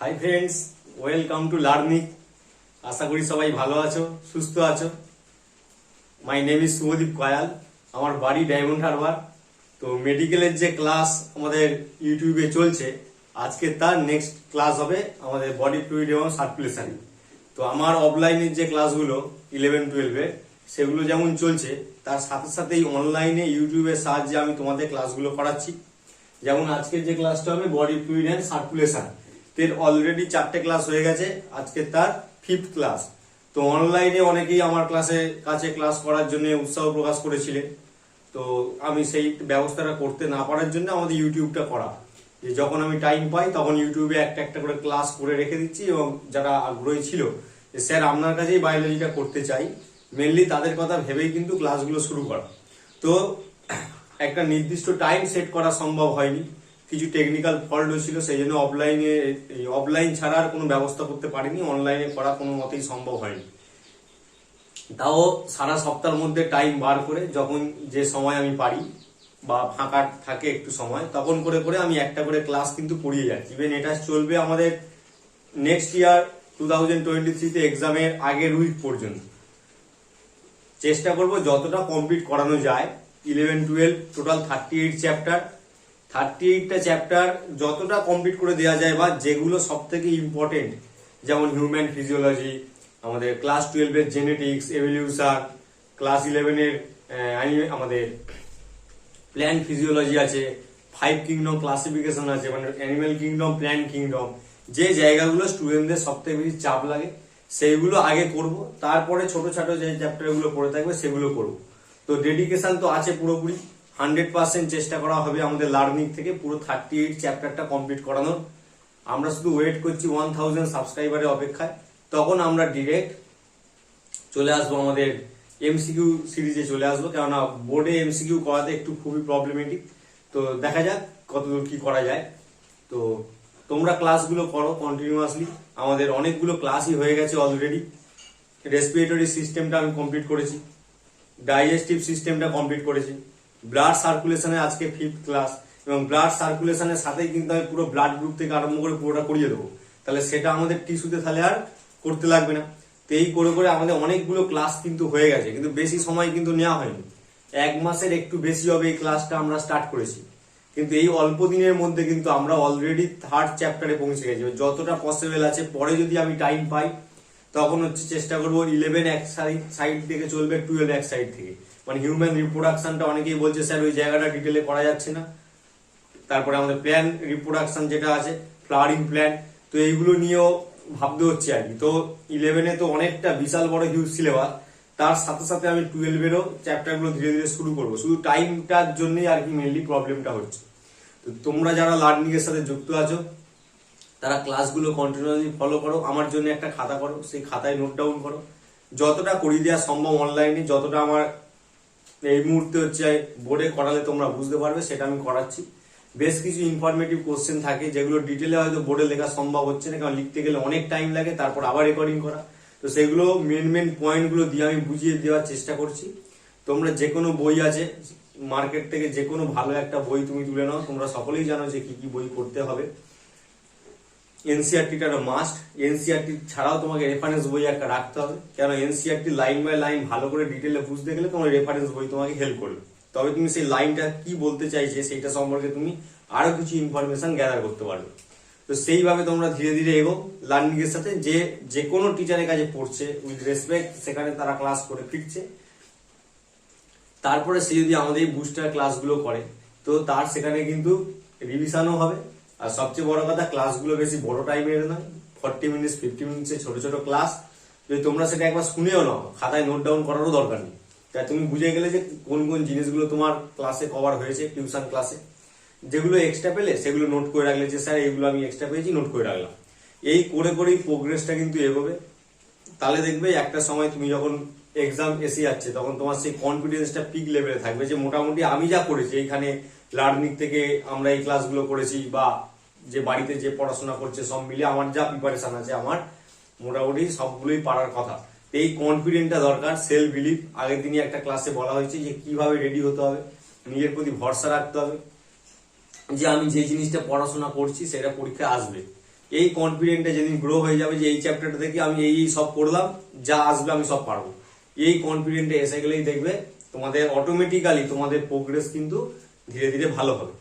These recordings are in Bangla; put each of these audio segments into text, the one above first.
High friends, welcome to learning. আশা করি সবাই ভালো আছো, সুস্থ আছো। My name is Subhadeep Kayal. আমার বাড়ি ডায়মন্ড হারবার। তো মেডিকেলের যে ক্লাস আমাদের ইউটিউবে চলছে, আজকে তার নেক্সট ক্লাস হবে আমাদের বডি ফ্লুইড এবং সার্কুলেশন। তো আমার অফলাইনের যে ক্লাসগুলো 11-12-এর সেগুলো যেমন চলছে, তার সাথে সাথেই অনলাইনে ইউটিউবের সাহায্যে আমি তোমাদের ক্লাসগুলো করাচ্ছি। যেমন আজকের যে ক্লাসটা হবে বডি ফ্লুইড অ্যান্ড সার্কুলেশন, এর অলরেডি 4টে ক্লাস হয়ে গেছে, আজকে তার 5th ক্লাস। তো অনলাইনে অনেকেই আমার কাছে ক্লাস করার জন্য উৎসাহ প্রকাশ করেছিলেন। তো আমি সেই ব্যবস্থাটা করতে না পারার জন্য আমাদের ইউটিউবটা করা, যে যখন আমি টাইম পাই তখন ইউটিউবে একটা একটা করে ক্লাস করে রেখে দিচ্ছি। এবং যারা আগ্রহী ছিল যে স্যার আপনার কাছেই বায়োলজিটা করতে চাই, মেনলি তাদের কথা ভেবেই কিন্তু ক্লাসগুলো শুরু করা। তো একটা নির্দিষ্ট টাইম সেট করা সম্ভব হয়নি, কিছু টেকনিক্যাল ফল্ট হয়েছিল, সেই জন্য অফলাইন ছাড়া আর কোনো ব্যবস্থা করতে পারিনি। অনলাইনে করা কোনো মতেই সম্ভব হয়নি। তাও সারা সপ্তাহের মধ্যে টাইম বার করে যখন যে সময় আমি পারি বা ফাঁকা থাকে একটু সময়, তখন করে করে আমি একটা করে ক্লাস কিন্তু পড়িয়ে যাচ্ছি। ইভেন এটা চলবে আমাদের নেক্সট ইয়ার 2023-তে এক্সামের আগের উইক পর্যন্ত। চেষ্টা করব যতটা কমপ্লিট করানো যায়। 11-12 টোটাল 38 চ্যাপ্টার, 38টা চ্যাপ্টার যতটা কমপ্লিট করে দেওয়া যায়, বা যেগুলো সব থেকে ইম্পর্টেন্ট, যেমন হিউম্যান ফিজিওলজি, আমাদের ক্লাস 12-এর জেনেটিক্স, এভলিউশন, ক্লাস 11-এর আমাদের প্ল্যান্ট ফিজিওলজি আছে, 5 কিংডম ক্লাসিফিকেশন আছে, মানে অ্যানিমেল কিংডম, প্ল্যান্ট কিংডম। যে জায়গাগুলো স্টুডেন্টদের সব থেকে বেশি চাপ লাগে সেইগুলো আগে করব, তারপরে ছোট ছোট যে চ্যাপ্টারগুলো পড়ে থাকবে সেগুলো করব। তো ডেডিকেশন তো আছে পুরোপুরি, 100% চেষ্টা করা হবে আমাদের লার্নিং থেকে পুরো 38 চ্যাপ্টারটা কমপ্লিট করানোর। আমরা শুধু ওয়েট করছি 1000 সাবস্ক্রাইবারের অপেক্ষায়, তখন আমরা ডিরেক্ট চলে আসবো আমাদের এমসিকিউ সিরিজে চলে আসবো। কেননা বোর্ডে এমসিকিউ করাতে একটু খুবই প্রবলেমেটিক। তো দেখা যাক কতদূর কি করা যায়। তো তোমরা ক্লাসগুলো করো কন্টিনিউয়াসলি। আমাদের অনেকগুলো ক্লাসই হয়ে গেছে অলরেডি। রেসপিরেটরি সিস্টেমটা আমি কমপ্লিট করেছি, ডাইজেস্টিভ সিস্টেমটা কমপ্লিট করেছি, ব্লাড সার্কুলেশনের আজকে 5th ক্লাস। এবং ব্লাড সার্কুলেশনের সাথেই কিন্তু আমি পুরো ব্লাড গ্রুপ থেকে আরম্ভ করে পুরোটা করিয়ে দেবো। তাহলে সেটা আমাদের টিস্যুতে তাহলে আর করতে লাগবে না। তো এই করে করে আমাদের অনেকগুলো ক্লাস কিন্তু হয়ে গেছে, কিন্তু বেশি সময় কিন্তু নেওয়া হয়নি। 1 মাসের একটু বেশি হবে এই ক্লাসটা আমরা স্টার্ট করেছি, কিন্তু এই অল্প দিনের মধ্যে কিন্তু আমরা অলরেডি 3rd চ্যাপ্টারে পৌঁছে গেছি। যতটা পসিবল আছে, পরে যদি আমি টাইম পাই তখন চেষ্টা করবো 11 এক সাইড থেকে চলবে, 12 এক সাইড থেকে। মানে হিউম্যান রিপ্রোডাকশনটা অনেকেই বলছে স্যার ওই জায়গাটা ডিটেলে করা যাচ্ছে না। তারপরে আমাদের প্ল্যান রিপ্রোডাকশন যেটা আছে, ফ্লাওয়ারিং প্ল্যান, তো এইগুলো নিয়েও ভাবতে হচ্ছে আর কি। তো 11-এ তো অনেকটা বিশাল বড় হিউজ সিলেবাস, তার সাথে সাথে আমি 12-এরও চ্যাপ্টারগুলো ধীরে ধীরে শুরু করবো। শুধু টাইমটার জন্যই আর কি মেনলি প্রবলেমটা হচ্ছে। তো তোমরা যারা লার্নিং এর সাথে যুক্ত আছো তারা ক্লাসগুলো কন্টিনিউয়াসলি ফলো করো। আমার জন্য একটা খাতা করো, সেই খাতায় নোট ডাউন করো। যতটা করিয়ে দেওয়া সম্ভব অনলাইনে, যতটা আমার এই মুহূর্তে হচ্ছে বোর্ডে করালে তোমরা বুঝতে পারবে, সেটা আমি করাচ্ছি। বেশ কিছু ইনফরমেটিভ কোশ্চেন থাকে যেগুলো ডিটেলে হয়তো বোর্ডে লেখা সম্ভব হচ্ছে না, কারণ লিখতে গেলে অনেক টাইম লাগে, তারপর আবার রেকর্ডিং করা। তো সেগুলো মেন পয়েন্টগুলো দিয়ে আমি বুঝিয়ে দেওয়ার চেষ্টা করছি। তোমরা যে কোনো বই আছে মার্কেট থেকে, যে কোনো ভালো একটা বই তুমি তুলে নাও। তোমরা সকলেই জানো যে কি কি বই পড়তে হবে। এনসিআরটিটা মাস্ট। এনসিআরটি ছাড়াও তোমাকে রেফারেন্স বই একটা রাখতে হবে, কেন এনসিআরটি লাইন বাই লাইন ভালো করে ডিটেলে বুঝতে গেলে তোমার রেফারেন্স বই তোমাকে হেল্প করবে। তবে তুমি সেই লাইনটা কি বলতে চাইছে সেইটা সম্পর্কে তুমি আরো কিছু ইনফরমেশন গ্যাদার করতে পারবে। তো সেইভাবে তোমরা ধীরে ধীরে এগো লার্নিং এর সাথে। যে কোনো টিচারের কাছে পড়ছে উইথ রেসপেক্ট, সেখানে তারা ক্লাস করে ফিরছে। তারপরে সে যদি আমাদের এই বুস্টার ক্লাসগুলো করে, তো তার সেখানে কিন্তু রিভিশনও হবে। আর সবচেয়ে বড় কথা, ক্লাসগুলো বেশি বড় টাইমের নয়, 40 মিনিট 50 মিনিটসের ছোট ছোট ক্লাস। যদি তোমরা সেটা একবার শুনেও নাও, খাতায় নোট ডাউন করারও দরকার নেই। তাই তুমি বুঝে গেলে যে কোন কোন জিনিসগুলো তোমার ক্লাসে কভার হয়েছে, টিউশন ক্লাসে। যেগুলো এক্সট্রা পেলে সেগুলো নোট করে রাখলে, যে স্যার এইগুলো আমি এক্সট্রা পেয়েছি, নোট করে রাখলাম। এই করে করেই প্রোগ্রেসটা কিন্তু এগোবে। তাহলে দেখবে একটা সময় তুমি যখন এক্সাম এসে যাচ্ছে, তখন তোমার সেই কনফিডেন্সটা পিক লেভেলে থাকবে, যে মোটামুটি আমি যা করেছি এইখানে লার্নিং থেকে, আমরা এই ক্লাসগুলো করেছি, বা যে বাড়িতে যে পড়াশোনা করছে সব মিলে আমার যা প্রিপারেশন আছে, আমার মোটামুটি সবগুলোই পারার কথা। এই কনফিডেন্টটা দরকার, সেলফ বিলিভ। আগের দিনই একটা ক্লাসে বলা হয়েছে যে কিভাবে রেডি হতে হবে, নিজের প্রতি ভরসা রাখতে হবে, যে আমি যে জিনিসটা পড়াশোনা করছি সেটা পরীক্ষায় আসবে। এই কনফিডেন্টটা যেদিন গ্রো হয়ে যাবে যে এই চ্যাপ্টারটা থেকে আমি এই সব করলাম, যা আসবে আমি সব পারবো, এই কনফিডেন্টে এসে গেলেই দেখবে তোমাদের অটোমেটিক্যালি তোমাদের প্রোগ্রেস কিন্তু ধীরে ধীরে ভালো হবে।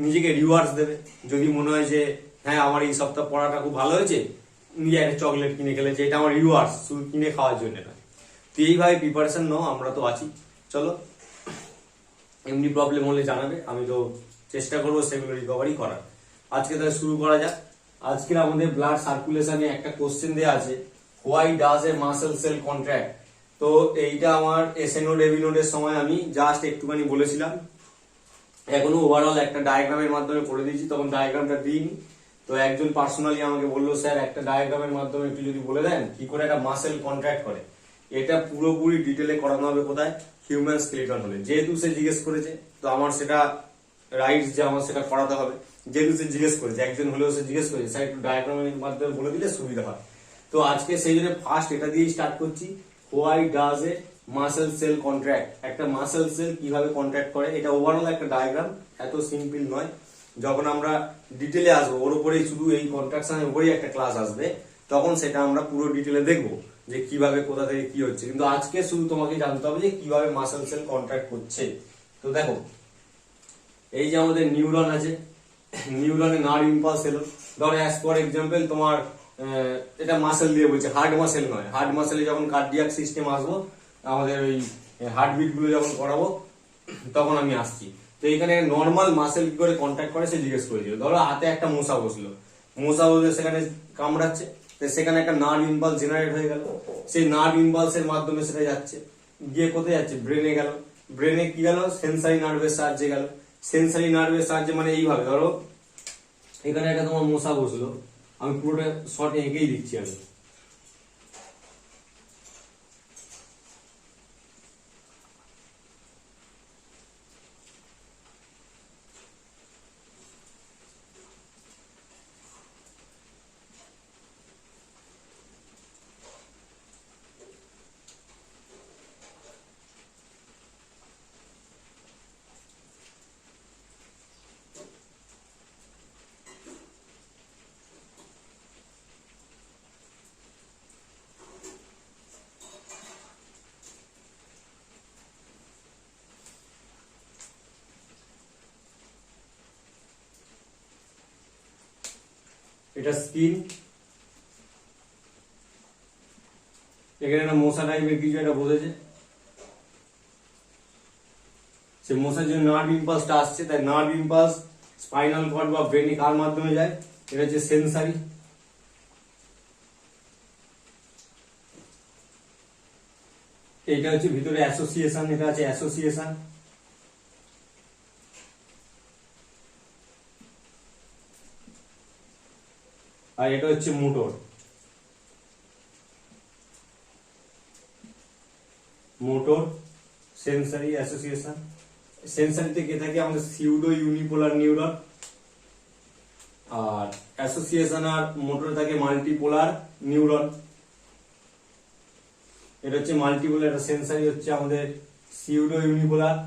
নিজেকে রিওয়ার্ডস দেবে। যদি মনে হয় যে হ্যাঁ আমার এই সপ্তাহ পড়াটা খুব ভালো হয়েছে, নিজে একটা চকলেট কিনে খেলেছে, এটা আমার রিওয়ার্ডস, শুধু কিনে খাওয়ার জন্য না। তো এইভাবে প্রিপারেশন নাও, আমরা তো আছি। চলো, এমনি প্রবলেম হলে জানাবে, আমি তো চেষ্টা করবো সেগুলো রিকভারি করার। আজকে তাহলে শুরু করা যাক। আজকের আমাদের ব্লাড সার্কুলেশনে একটা কোশ্চেন দেওয়া আছে, why does a muscle sell contract. তো এইটা আমার এসএ নোড এবি নোডের সময় আমি জাস্ট একটুখানি বলেছিলাম, এখনো ওভারঅল একটা ডায়াগ্রামের মাধ্যমে করে দিয়েছি, তখন ডায়াগ্রামটা দিইনি। তো একজন পার্সোনালি আমাকে বললো, স্যার একটা ডায়াগ্রামের মাধ্যমে একটু যদি বলে দেন কি করে একটা মাসেল কন্ট্রাক্ট করে। এটা পুরোপুরি ডিটেলে করানো হবে কোথায়, হিউম্যান স্কেলিটন হলে। যেহেতু সে জিজ্ঞেস করেছে, তো আমার সেটা রাইটস যে আমার সেটা করাতে হবে। যেহেতু সে জিজ্ঞেস করেছে, একজন হলেও সে জিজ্ঞেস করেছে, স্যার একটু ডায়াগ্রামের মাধ্যমে বলে দিলে সুবিধা হয়। তো আজকে সেই জন্য ফার্স্ট এটা দিয়েই স্টার্ট করছি, why does a muscle sell contract. একটা মাসেল সেল কিভাবে কন্ট্রাক্ট করে, এটা ওভারঅল একটা ডায়াগ্রাম, এত সিম্পল নয়। যখন আমরা ডিটেলে আসবো, ওর উপরেই শুধু এই কন্ট্রাকশনের উপরেই একটা ক্লাস আসবে, তখন সেটা আমরা পুরো ডিটেলে দেখবো যে কিভাবে কোথা থেকে কি হচ্ছে। কিন্তু আজকে শুধু তোমাকে জানতে হবে যে কিভাবে মাসেল সেল কন্ট্রাক্ট করছে। তো দেখো, এই যে আমাদের নিউরন আছে, নিউরনে নার্ভ ইম্পালস এলো। ধরো অ্যাজ ফর এক্সাম্পল তোমার এটা মাসেল দিয়ে বলছে, হার্ট মাসেল নয়। হার্ট মাসেলে যখন কার্ডিয়াক সিস্টেম আসবো, আমাদের ওই হার্টবিট গুলো যখন করাবো, তখন আমি আসছি। তো এখানে নর্মাল মাসেল কি করে কন্ট্যাক্ট করে সে জিজ্ঞেস করেছিল। ধরো হাতে একটা মশা বসলো, মশা বসে সেখানে কামড়াচ্ছে, তো সেখানে একটা নার্ভ ইম্পালস জেনারেট হয়ে গেল। সেই নার্ভ ইম্পালসের মাধ্যমে সেটা যাচ্ছে, গিয়ে কোথায় যাচ্ছে, ব্রেনে গেল। ব্রেনে কি গেল, সেন্সারি নার্ভের সাহায্যে গেল। সেন্সারি নার্ভের সাহায্যে মানে এইভাবে, ধরো এখানে একটা তোমার মশা বসলো, আমি পুরোটা শর্ট এঁকেই দিচ্ছি আমি। এটা স্কিন, এখানে একটা মশা টাইপের কিছু একটা বসেছে, সে মশার জন্য নার্ভ ইম্পালসটা আসছে। তাই নার্ভ ইম্পালস স্পাইনাল কর্ড বা ব্রেনে কার মাধ্যমে যায়, এটা হচ্ছে সেন্সারি। এইটা হচ্ছে ভিতরে অ্যাসোসিয়েশন, এটা আছে অ্যাসোসিয়েশন। আর এটা হচ্ছে মোটর, মোটর সেন্সারি অ্যাসোসিয়েশন। সেন্সারিতে কে থাকে, আমাদের সিউডো ইউনিপোলার নিউরন। আর অ্যাসোসিয়েশন আর মোটর থাকে মাল্টিপোলার নিউরন। এটা হচ্ছে মাল্টিপোলার, এটা সেন্সারি হচ্ছে আমাদের সিউডো ইউনিপোলার।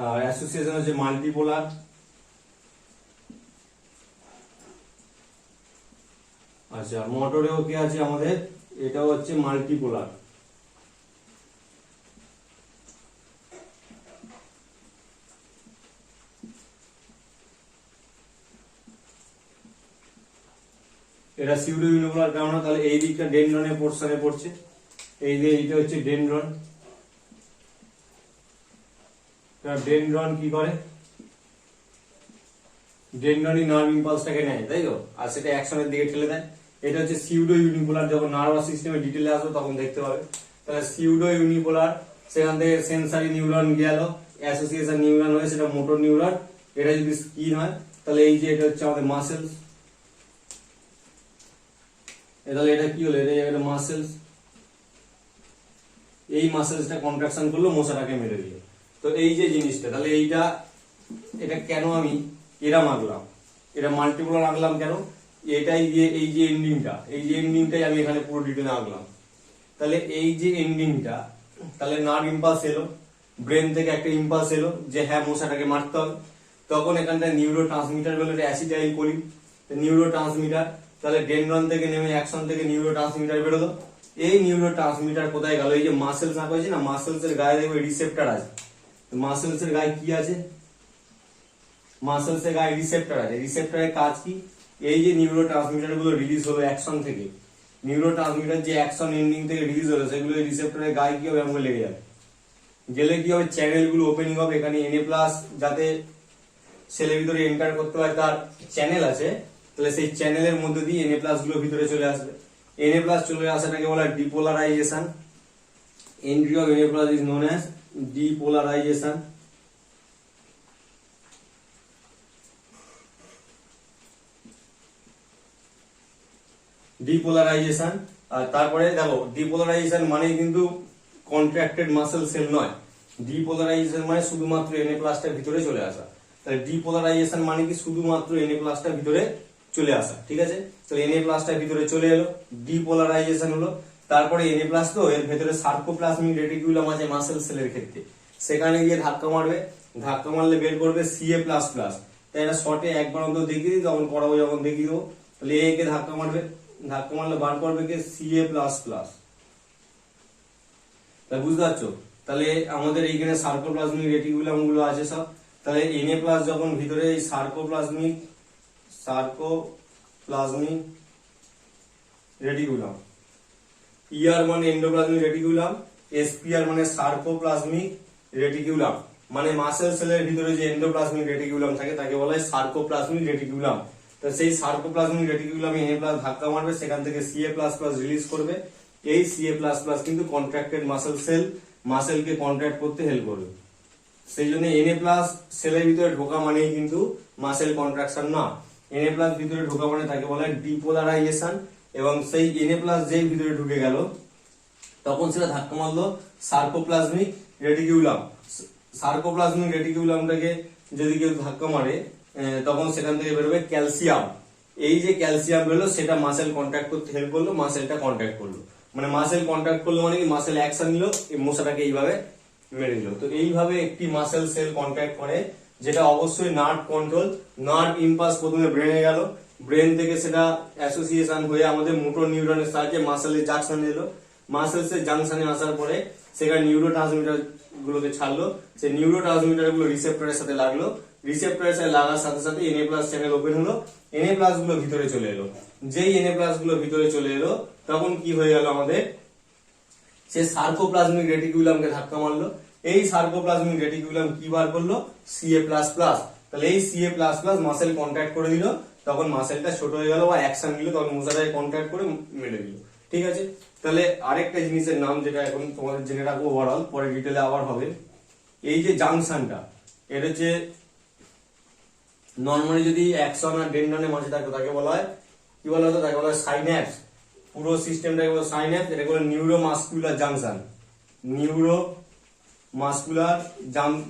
আর অ্যাসোসিয়েশন হচ্ছে মাল্টিপোলার। আচ্ছা, মোটরেও কি আছে আমাদের, এটাও হচ্ছে মাল্টিপোলার। এটা সিউডো ইউনিপোলার কারণ, তাহলে এই দিকটা ডেনড্রনের পোর্শনে পড়ছে। এই যে এইটা হচ্ছে ডেনড্রন। ডেনড্রন কি করে, ডেনড্রনই নার্ভ ইম্পালসটাকে নেয়, তাই তো, আর সেটা অ্যাকশনের দিকে ঠেলে দেয়। এটা হচ্ছে সিউডো ইউনিপোলার, যখন নার্ভাস সিস্টেমে ডিটেলে আসবে তখন দেখতে পাবে। তাহলে সিউডো ইউনিপোলার, সেখান থেকে সেন্সারি নিউরন গেল, অ্যাসোসিয়েশন নিউরন হয়ে সেটা মোটর নিউরন। এটা যদি স্কিন হয়, তাহলে এই যে এটা হচ্ছে আমাদের মাসেলস। তাহলে এটা কি হলো, এটা মাসেলস। এই মাসেলসটা কন্ট্রাকশন করলো, মশাটাকে মেরে দিল। তো এই যে জিনিসটা, তাহলে এইটা, এটা কেন আমি এরম আঁকলাম, এটা মাল্টিপোলার আঁকলাম কেন, এটাই দিয়ে এই যে এন্ডিংটা, এই যে এন্ডিংটাই আমি এখানে পুরো ডিটেলে আঁকলাম। তাহলে এই যে এন্ডিংটা, তাহলে নার্ভ ইম্পালস এলো, ব্রেন থেকে একটা ইম্পালস এলো যে হ্যাঁ মশাটাকে মারতে হবে, তখন এখানটায় নিউরো ট্রান্সমিটার বলে অ্যাসিটাইল কোলিন, নিউরো ট্রান্সমিটার, তাহলে ডেনড্রন থেকে নেমে অ্যাকশন থেকে নিউরো ট্রান্সমিটার বেরোলো। এই নিউরো ট্রান্সমিটার কোথায় গেল? এই যে মাসেলস আঁকা হয়েছে না, মাসেলস এর গায়ে দেখবে রিসেপ্টর আছে। মাসেলস এর গায়ে কি আছে? মাসেলস এর গায়ে রিসেপ্টর আছে। রিসেপ্টরের কাজ কি? এই যে নিউরো ট্রান্সমিটার গুলো রিলিজ হলো অ্যাকশন থেকে, নিউরো ট্রান্সমিটার যে অ্যাকশন এন্ডিং থেকে রিলিজ হলো সেগুলো রিসেপ্টরের গায়ে কি হবে? এমন লেগে যাবে। গেলে কি হবে? চ্যানেল গুলো ওপেনিং হবে। এখানে Na+ যাতে সেলের ভিতরে এন্টার করতে হয় তার চ্যানেল আছে, তাহলে সেই চ্যানেলের মধ্যে দিয়ে Na+ গুলো ভিতরে চলে আসবে। Na+ চলে আসাটাকে বলা হয় depolarisation. Entry of Na+ is known as depolarisation. Depolarisation. আর তারপরে দেখো ডিপোলারাইজেশন মানে কিন্তু কন্ট্রাক্টেড মাসেল সেল নয়। ডিপোলারাইজেশন মানে শুধুমাত্র Na+ টার ভিতরে চলে আসা। তাহলে ডিপোলারাইজেশন মানে কি? শুধুমাত্র Na+ টার ভিতরে চলে আসা। ঠিক আছে, তাহলে Na+ টার ভিতরে চলে এলো, ডিপোলারাইজেশন হলো। তারপরে Na+ তো এর ভেতরে সার্কোপ্লাজমিক রেটিকুলাম আছে মাসেল সেলের ক্ষেত্রে, সেখানে গিয়ে ধাক্কা মারবে, ধাক্কা মারলে বের করবে Ca++। তাই এটা শর্টে একবার অন্তত দেখিয়ে দিই, তখন পড়াবো যখন দেখিয়ে দেবো। তাহলে A কে ধাক্কা মারবে, ধাক্কা মারলে বার করবে কে? Ca++। তাহলে বুঝতে পারছো? তাহলে আমাদের এইখানে সার্কোপ্লাজমিক রেটিকুলাম গুলো আছে সব। তাহলে Na+ যখন ভিতরে এই সার্কোপ্লাজমিক রেটিকুলাম, ER মানে এন্ডোপ্লাজমিক রেটিকুলাম, SPR মানে সার্কোপ্লাজমিক রেটিকুলাম, মানে মাসেল সেলের ভিতরে যে এন্ডোপ্লাজমিক রেটিকুলাম থাকে তাকে বলা হয় সার্কোপ্লাজমিক রেটিকুলাম। তো সেই সার্কোপ্লাজমিক রেটিকুলামে Na+ ধাক্কা মারবে, সেখান থেকে Ca++ রিলিজ করবে। এই Ca++ কিন্তু কন্ট্রাক্টেড মাসেল সেল, মাসেলকে কন্ট্রাক্ট করতে হেল্প করবে। সেই জন্য Na+ সেলের ভিতরে ঢোকা মানেই কিন্তু মাসেল কন্ট্রাকশন না। Na+ ভিতরে ঢোকা মানে তাকে বলা হয় ডিপোলারাইজেশন। এবং সেই Na+ যেই ভিতরে ঢুকে গেল তখন সেটা ধাক্কা মারলো সার্কোপ্লাজমিক রেটিকুলাম। সার্কোপ্লাজমিক রেটিকুলামটাকে যদি কেউ ধাক্কা মারে তখন সেখান থেকে বেরোবে ক্যালসিয়াম। এই যে ক্যালসিয়াম বেরোলো সেটা মাসেল কন্ট্যাক্ট করতে হেল্প করলো, মাসেলটা কন্ট্যাক্ট করলো। মানে মাসেল কন্ট্যাক্ট করলো মানে কি? মাসেল অ্যাকশন নিল, এই মশাটাকে এইভাবে মেরে দিল। তো এইভাবে একটি মাসেল সেল কন্ট্যাক্ট করে, যেটা অবশ্যই নার্ভ কন্ট্রোল। নার্ভ ইম্পালস প্রথমে ব্রেনে গেল, ব্রেন থেকে সেটা অ্যাসোসিয়েশন হয়ে আমাদের মোটর নিউরনের সাহায্যে মাসেলের জাংশনে এলো। মাসেলসের জাংশনে আসার পরে সেখানে নিউরো ট্রান্সমিটার গুলোকে ছাড়লো, সেই নিউরো ট্রান্সমিটার গুলো রিসেপ্টরের সাথে লাগলো, রিসেপ্টরের সাথে লাগার সাথে সাথে Na+ চ্যানেল ওপেন হলো, Na+ গুলো ভিতরে চলে এলো। যেই Na+ গুলো ভিতরে চলে এলো তখন কি হয়ে গেল? আমাদের সে সার্কোপ্লাজমিক রেটিকুলামকে ধাক্কা মারলো। এই সার্কোপ্লাজমিক রেটিকুলাম কি বার করলো? Ca++। তাহলে এই Ca++ মাসেল কন্ট্যাক্ট করে দিল, তখন মাসেলটা ছোট হয়ে গেল বা অ্যাকশন নিল, তখন মশাটাকে কন্ট্যাক্ট করে মেরে দিল। ঠিক আছে, তাহলে আরেকটা জিনিসের নাম যেটা এখন তোমাদের জেনে রাখবো, ওভারঅল পরে ডিটেলে আবার হবে। এই যে জাংশনটা, এটা হচ্ছে নর্মালি যদি অ্যাকশন আর ডেনড্রনের মাঝে থাকে তাকে বলা হয় কি বলা হতো? তাকে বলা হয় সাইন্যাপস। পুরো সিস্টেমটাকে বলা সাইন্যাপস। এটা বলে neuromuscular junction, neuromuscular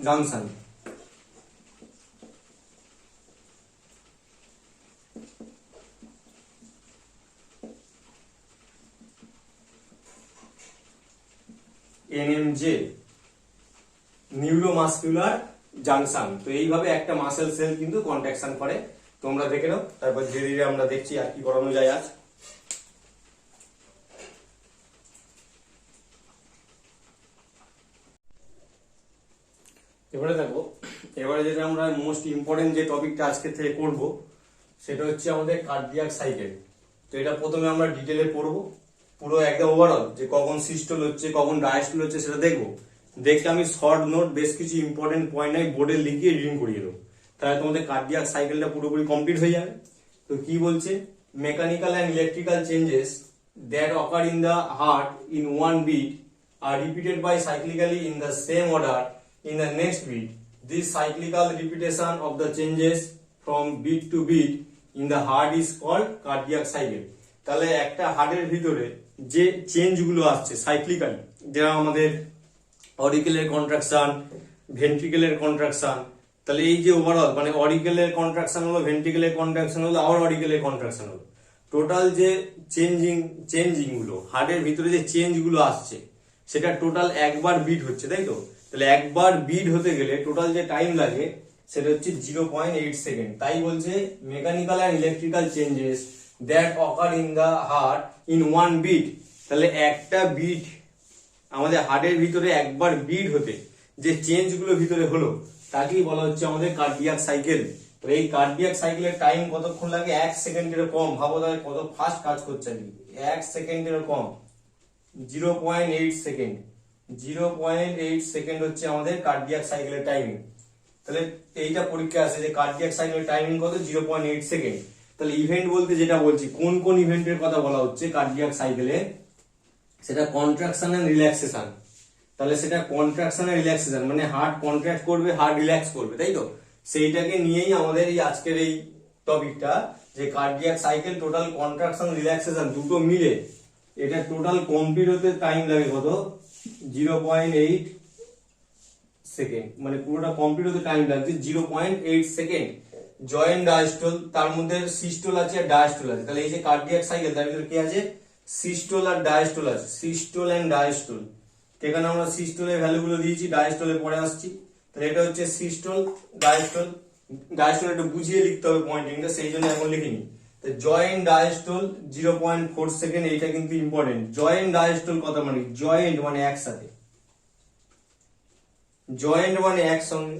junction. NMJ, neuromuscular junction. তো এইভাবে একটা মাসেল সেল কিন্তু কন্ট্রাকশন করে। তোমরা দেখে নাও, তারপর ধীরে ধীরে আমরা দেখছি আর কি করানো যায় আজ। এবারে দেখো, এবারে যেটা আমরা মোস্ট ইম্পর্টেন্ট যে টপিকটা আজকে থেকে করব সেটা হচ্ছে আমাদের কার্ডিয়াক সাইকেল। তো এটা প্রথমে আমরা ডিটেলে পড়বো, পুরো একদম ওভারঅল, যে কখন সিস্টোল হচ্ছে কখন ডায়াস্টোল হচ্ছে সেটা দেখবো। দেখে আমি শর্ট নোট বেশ কিছু ইম্পর্টেন্ট পয়েন্ট আমি বোর্ডে লিখিয়ে রিডিং করিয়ে দেবো, তাহলে তোমাদের কার্ডিয়াক সাইকেলটা পুরোপুরি কমপ্লিট হয়ে যাবে। তো কি বলছে? Mechanical and electrical changes that occur in the heart in one beat are repeated by cyclically in the same order in the next beat. This cyclical repetition of the changes from beat to beat in the heart is called cardiac cycle. তাহলে একটা হার্টের ভিতরে যে চেঞ্জ গুলো আসছে সাইক্লিক্যালি, যেটা আমাদের অরিকেলের কন্ট্রাকশন, ভেন্ট্রিকেলের কন্ট্রাকশন, তাহলে এই যে ওভারঅল মানে অরিকেলের কন্ট্রাকশন হলো, ভেন্ট্রিকেলের কন্ট্রাকশন হলো, আবার অরিকেলের কন্ট্রাকশন হলো, টোটাল যে চেঞ্জিং গুলো হার্টের ভিতরে যে চেঞ্জ গুলো আসছে সেটা টোটাল একবার বিট হচ্ছে, তাই তো? তাহলে একবার বিট হতে গেলে টোটাল যে টাইম লাগে সেটা হচ্ছে 0.8 সেকেন্ড। তাই বলছে mechanical and electrical changes that occur in the heart in one beat. তাহলে একটা বিট আমাদের হার্টের ভিতরে একবার বিট হতে যে চেঞ্জ গুলো ভিতরে হলো তাকেই বলা হচ্ছে আমাদের কার্ডিয়াক সাইকেল। তো এই কার্ডিয়াক সাইকেলের টাইম কতক্ষণ লাগে? 1 সেকেন্ডের কম। ভাবো তাহলে কত ফাস্ট কাজ করছে আর কি। 1 সেকেন্ডের কম, 0.8 সেকেন্ড। 0.8 সেকেন্ড হচ্ছে আমাদের কার্ডিয়াক সাইকেলের টাইমিং। তাহলে এইটা পরীক্ষা আসে যে কার্ডিয়াক সাইকেলের টাইমিং কত? 0.8 সেকেন্ড। তাহলে ইভেন্ট বলতে যেটা বলছি, কোন কোন ইভেন্টের কথা বলা হচ্ছে কার্ডিয়াক সাইকেলে, সেটা কন্ট্রাকশন এন্ড রিল্যাক্সেশন। তাহলে সেটা কন্ট্রাকশন এন্ড রিল্যাক্সেশন মানে হার্ট কন্ট্রাক্ট করবে, হার্ট রিল্যাক্স করবে, তাই তো? সেইটাকে নিয়েই আমাদের এই আজকের এই টপিকটা, যে cardiac cycle total contraction relaxation দুটো মিলে এটা টোটাল কমপ্লিট হতে টাইম লাগে কত? 0.8 সেকেন্ড। মানে পুরোটা কমপ্লিট হতে টাইম লাগছে 0.8 সেকেন্ড। জয়েন্ট ডায়াস্টল, তার মধ্যে সিস্টোল আছে আর ডায়াস্টল আছে। তাহলে এই যে কার্ডিয়াক সাইকেল, তার ভিতরে কি আছে? সিস্টোল আর ডায়াস্টল আছে। Systole and diastole. এখানে আমরা সিস্টোলের ভ্যালু গুলো দিয়েছি, ডায়াস্টলে পরে আসছি। তাহলে এটা হচ্ছে সিস্টোল, ডায়াস্টল। ডায়াস্টল একটু বুঝিয়ে লিখতে হবে পয়েন্টিংটা, সেই জন্য এখন লিখিনি। জয়েন্ট ডায়াস্টল 0.4 সেকেন্ড, এইটা কিন্তু ইম্পর্টেন্ট। জয়েন্ট ডায়াস্টল কথা মানে, জয়েন্ট মানে একসাথে, জয়েন্ট মানে একসঙ্গে।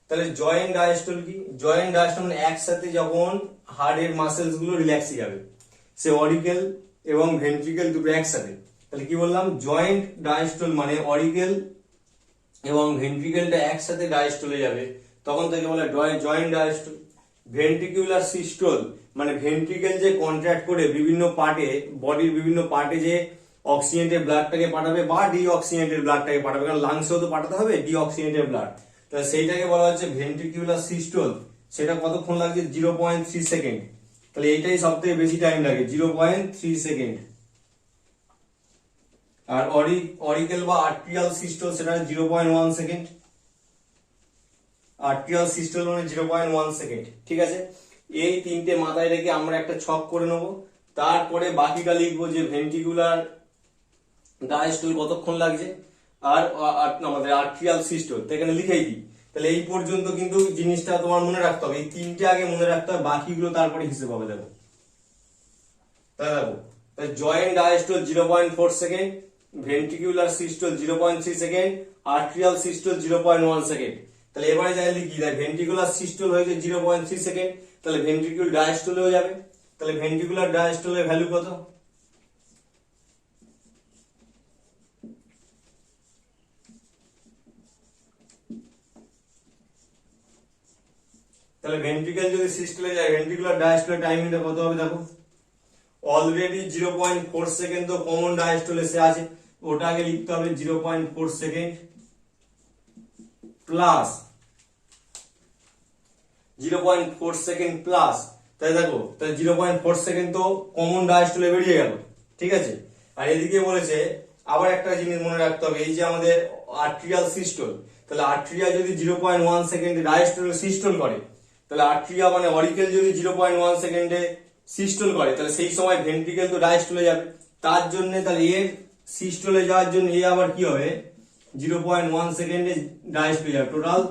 তাহলে জয়েন্ট ডায়াস্টল কি? জয়েন্ট ডায়াস্টল মানে একসাথে যখন হার্টের মাসেলস গুলো রিল্যাক্সে যাবে, সে অরিকেল এবং ভেন্ট্রিকেল দুটো একসাথে। তাহলে কি বললাম? জয়েন্ট ডায়াস্টল মানে অরিকেল এবং ভেন্ট্রিকেলটা একসাথে ডায়াস্টলে যাবে, তখন তাকে বলে জয়েন্ট ডায়াস্টল। ভেন্ট্রিকুলার সিস্টল মানে ভেন্ট্রিকেল যে কন্ট্রাক্ট করে বিভিন্ন পার্টে, বডির বিভিন্ন পার্টে যে অক্সিজেনেটেড ব্লাডটাকে পাঠাবে বা ডিঅক্সিজেনেটেড ব্লাডটাকে পাঠাবে, কারণ লাংসেও তো পাঠাতে হবে ডিঅক্সিজেনেটেড ব্লাড। তাহলে সেইটাকে বলা হচ্ছে ভেন্ট্রিকুলার সিস্টল। সেটা কতক্ষণ লাগছে? 0.3 সেকেন্ড। তাহলে এইটাই সব থেকে বেশি টাইম লাগে, 0.3 সেকেন্ড। আর অরিকেল বা আর্ট্রিয়াল সিস্টল সেটা 0.1 সেকেন্ড। আর্ট্রিয়াল সিস্টল মানে 0.1 সেকেন্ড। ঠিক আছে, এই তিনটে মাথায় রেখে আমরা একটা ছক করে নেব। তারপরে বাকিটা লিখবো যে ভেন্ট্রিকুলার ডায়াস্টল কতক্ষণ লাগছে আর আমাদের আর্ট্রিয়াল সিস্টল, এখানে লিখেই দিই। তাহলে এই পর্যন্ত কিন্তু জিনিসটা তোমার মনে রাখতে হবে, এই তিনটে আগে মনে রাখতে হবে, বাকিগুলো তারপরে হিসেবে হবে। দেখো joint diastole 0.4 second, ventricular systole 0.3 second, arterial systole 0.1 second. তাহলে এবারে যাই লিখি, ভেন্ট্রিকুলার সিস্টল হয়েছে 0.3 সেকেন্ড, তাহলে ভেন্ট্রিকুলার ডায়াস্টল হয়ে যাবে। তাহলে ভেন্ট্রিকুলার ডায়াস্টলের ভ্যালু কত? তাহলে ভেন্ট্রিকেল যদি সিস্টলে যায়, ভেন্ট্রিকুলার ডায়াস্টলের টাইমিংটা কত হবে? দেখো অলরেডি 0.4 সেকেন্ড তো কমন ডায়াস্টল এসে আছে, ওটা আগে লিখতে হবে 0.4 সেকেন্ড প্লাস 0.4 সেকেন্ড প্লাস, তাই দেখো তাহলে 0.4 সেকেন্ড তো কমন ডায়াস্টলে বেরিয়ে গেল। ঠিক আছে, আর এদিকে বলেছে আবার একটা জিনিস মনে রাখতে হবে, এই যে আমাদের আর্ট্রিয়াল সিস্টল, তাহলে আর্ট্রিয়া যদি 0.1 সেকেন্ডে ডায়াস্টল সিস্টল করে, তাহলে আর্ট্রিয়া মানে অরিকেল যদি 0.1 সেকেন্ডে সিস্টল করে, তাহলে সেই সময় ভেন্ট্রিকেল তো ডায়াস্টলে যাবে। তার জন্য তাহলে এর সিস্টলে যাওয়ার জন্য এ আবার কি হবে? 0.1 সেকেন্ডে ডায়াস্টলে যাবে, টোটাল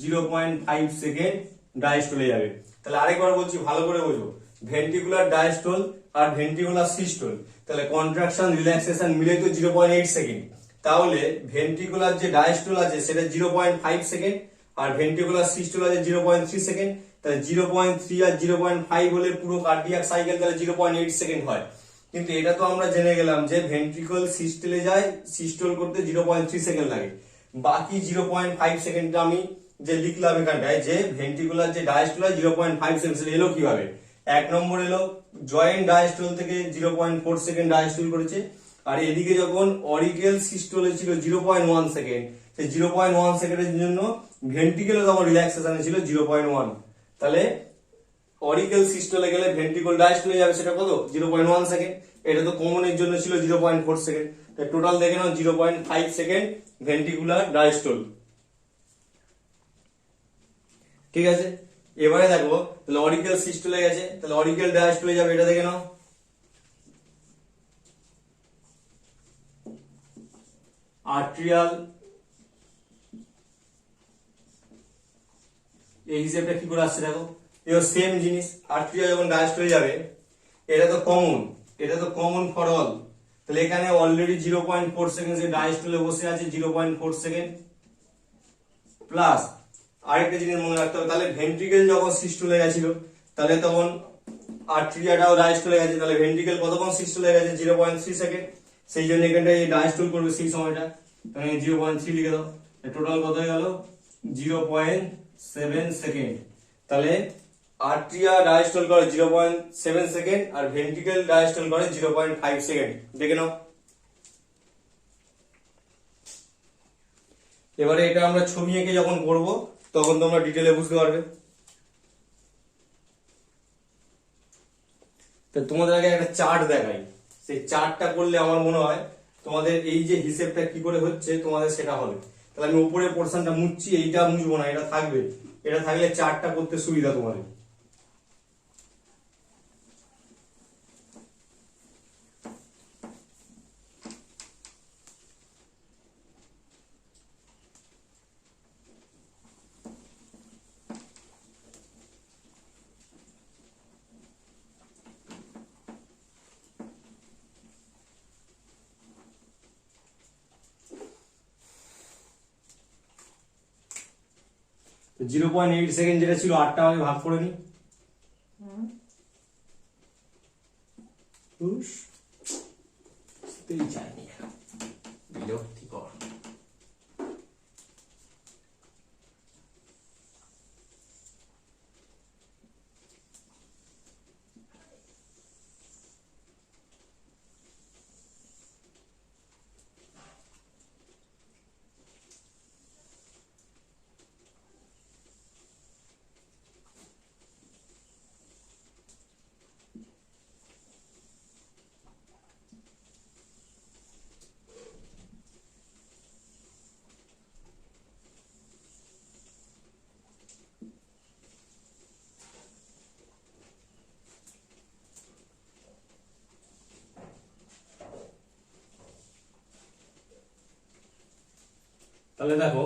0.5 সেকেন্ড ডায়াস্টলে যাবে। তাহলে আরেকবার বলছি, ভালো করে বোঝো, ভেন্ট্রিকুলার ডায়াস্টল আর ভেন্ট্রিকুলার সিস্টল, তাহলে কন্ট্রাকশন রিল্যাক্সেশন মিলে তো 0.8 সেকেন্ড। তাহলে ভেন্ট্রিকুলার যে ডায়াস্টল আছে সেটা 0.5 সেকেন্ড আর ভেন্ট্রিকুলার সিস্টল আছে 0.3 সেকেন্ড। তাহলে 0.3 আর 0.5 হলে পুরো কার্ডিয়াক সাইকেল তাহলে 0.8 সেকেন্ড হয়। কিন্তু এটা তো আমরা জেনে গেলাম যে ভেন্ট্রিকল সিস্টলে যায়, সিস্টল করতে 0.3 সেকেন্ড লাগে। বাকি 0.5 সেকেন্ডটা আমি যে লিখলাম এখানটায়, যে ভেন্ট্রিকুলার যে ডায়াস্টল হয় 0.5 সেকেন্ড, এলো কিভাবে? এক নম্বর এলো জয়েন্ট ডায়াস্টল থেকে 0.4 সেকেন্ড ডায়াস্টল করেছে, আর এদিকে যখন অরিকেল সিস্টলে ছিল 0.1 সেকেন্ড, সেই 0.1 সেকেন্ডের জন্য ভেন্ট্রিকেলে তখন রিল্যাক্সেশনে ছিল 0.1। তাহলে অরিকেল সিস্টলে গেলে ভেন্ট্রিকল ডায়াস্টলে যাবে, সেটা কত? 0.1 সেকেন্ড। এটা তো কমনের জন্য ছিল 0.4 সেকেন্ড। টোটাল দেখে নাও 0.5 সেকেন্ড ভেন্ট্রিকুলার ডায়াস্টল। ঠিক আছে, এবারে দেখো তাহলে অরিকেল সিস্টলে গেছে, তাহলে অরিকেল ডায়াস্টলে যাবে, এটা দেখে নাও। আর্ট্রিয়াল এই হিসেবটা কি করে আসছে দেখো, এও সেম জিনিস। আর্ট্রিয়া যখন ডায়াস্টলে যাবে, এটা তো কমন, এটা তো কমন ফর অল, তাহলে এখানে অলরেডি 0.4 সেকেন্ড ডায়াস্টলে বসে আছে, 0.4 সেকেন্ড প্লাস আরেকটা জিনিস মনে রাখতে হবে, তাহলে ভেন্ট্রিকেল যখন সিস্টোলে গেছিল তাহলে তখন আর্ট্রিয়াটাও ডায়াস্টলে গেছে, তাহলে ভেন্ট্রিকেল কতক্ষণ সিস্টোলে গেছে 0.3 সেকেন্ড, সেই জন্য এখানটা এই ডায়াস্টল করবে সেই সময়টা, তাহলে 0.3 লিখে দাও, টোটাল কত হয়ে গেল 0.7 সেকেন্ড। তাহলে আর্ট্রিয়া ডায়াস্টল করে 0.7 সেকেন্ড আর ভেন্ট্রিকেল ডায়াস্টল করে 0.5 সেকেন্ড, দেখে নাও। এবারে এটা আমরা ছবি এঁকে যখন করব তখন তোমরা ডিটেলে বুঝতে পারবে। তো তোমাদের আগে একটা চার্ট দেখাই, সেই চার্টটা করলে আমার মনে হয় তোমাদের এই যে হিসেবটা কি করে হচ্ছে তোমাদের সেটা হবে। তাহলে আমি উপরের পোর্শনটা মুছছি, এইটা মুছবো না, এটা থাকবে, এটা থাকলে চার্টটা করতে সুবিধা তোমাদের। তো 0.8 সেকেন্ড যেটা ছিল 8টা ভাগে ভাগ করে নি, চাইনি, বিরক্তিকর। তাহলে দেখো,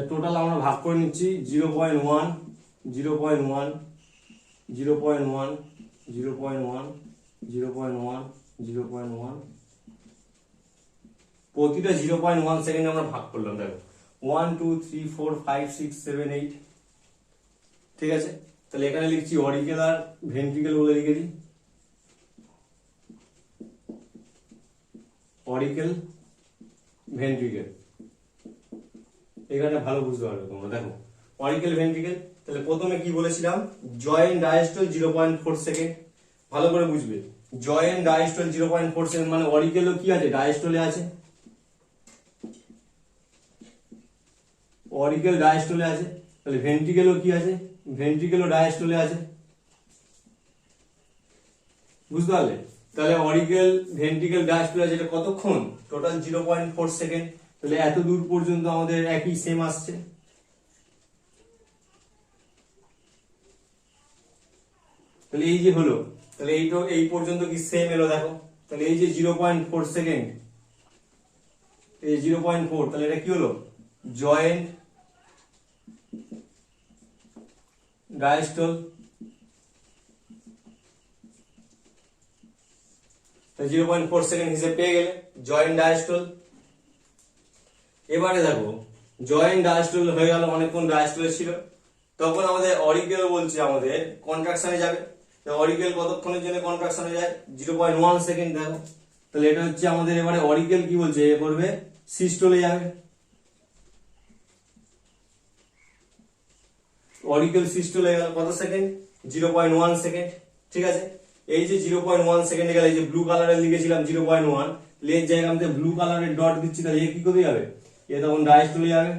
টোটাল আমরা ভাগ করে নিচ্ছি 0.1 0.1 0.1 0.1 0.1 0.1, প্রতিটা 0.1 সেকেন্ড আমরা ভাগ করলাম। দেখো 1 2 3 4 5 6 7 8, ঠিক আছে। তাহলে এখানে লিখছি অরিকেল আর ভেন্ট্রিকেল বলে লিখে দিই, অরিকেল ভেন্ট্রিকেল, এখানে ভালো বুঝতে পারবে তোমরা। দেখো অরিকেল ভেন্ট্রিকেল, তাহলে প্রথমে কি বলেছিলাম, জয়েন্ট ডায়াস্টল 0.4 সেকেন্ড, ভালো করে বুঝবে, জয়েন্ট ডায়াস্টল 0.4 সেকেন্ড মানে অরিকেলও কি আছে, ডায়াস্টলে আছে, অরিকেল ডায়াস্টলে আছে, তাহলে ভেন্ট্রিকেলও কি আছে, ভেন্ট্রিকেলও ডায়াস্টলে আছে, বুঝতে পারলে। তাহলে অরিকেল ভেন্ট্রিকেল ডায়াস্টলে আছে, এটা কতক্ষণ, টোটাল 0.4 সেকেন্ড, তাহলে এত দূর পর্যন্ত আমাদের একই সেম আসছে। তাহলে এই যে হলো, তাহলে এইটা এই পর্যন্ত কি সেম এলো, দেখো তাহলে এই যে 0.4 সেকেন্ড, এই 0.4, তাহলে এটা কি হলো, জয়েন্ট ডায়াস্টল, 0.4 সেকেন্ড হিসেবে পেয়ে গেলে জয়েন্ট ডায়াস্টল। এবারে দেখো জয়েন্ট ডায়াস্টল হয়ে গেল, অনেকক্ষণ ডায়াস্টলে ছিল, তখন আমাদের অরিকেল বলছে আমাদের কন্ট্রাকশনে যাবে, অরিকেল কতক্ষণের জন্য কন্ট্রাকশনে যায় 0.1 সেকেন্ড। দেখো তাহলে এটা হচ্ছে আমাদের এবারে অরিকেল কি বলছে, এ করবে সিস্টলে যাবে, অরিকেল সিস্টলে গেল কত সেকেন্ড, 0.1 সেকেন্ড, ঠিক আছে। এই যে 0.1 সেকেন্ডে গেলে এই যে ব্লু কালারে লিখেছিলাম 0.1, এর জায়গায় আমাদের ব্লু কালারের ডট দিচ্ছি, তাহলে এ কি করে যাবে, এ তখন ডায়াস্টলে যাবে,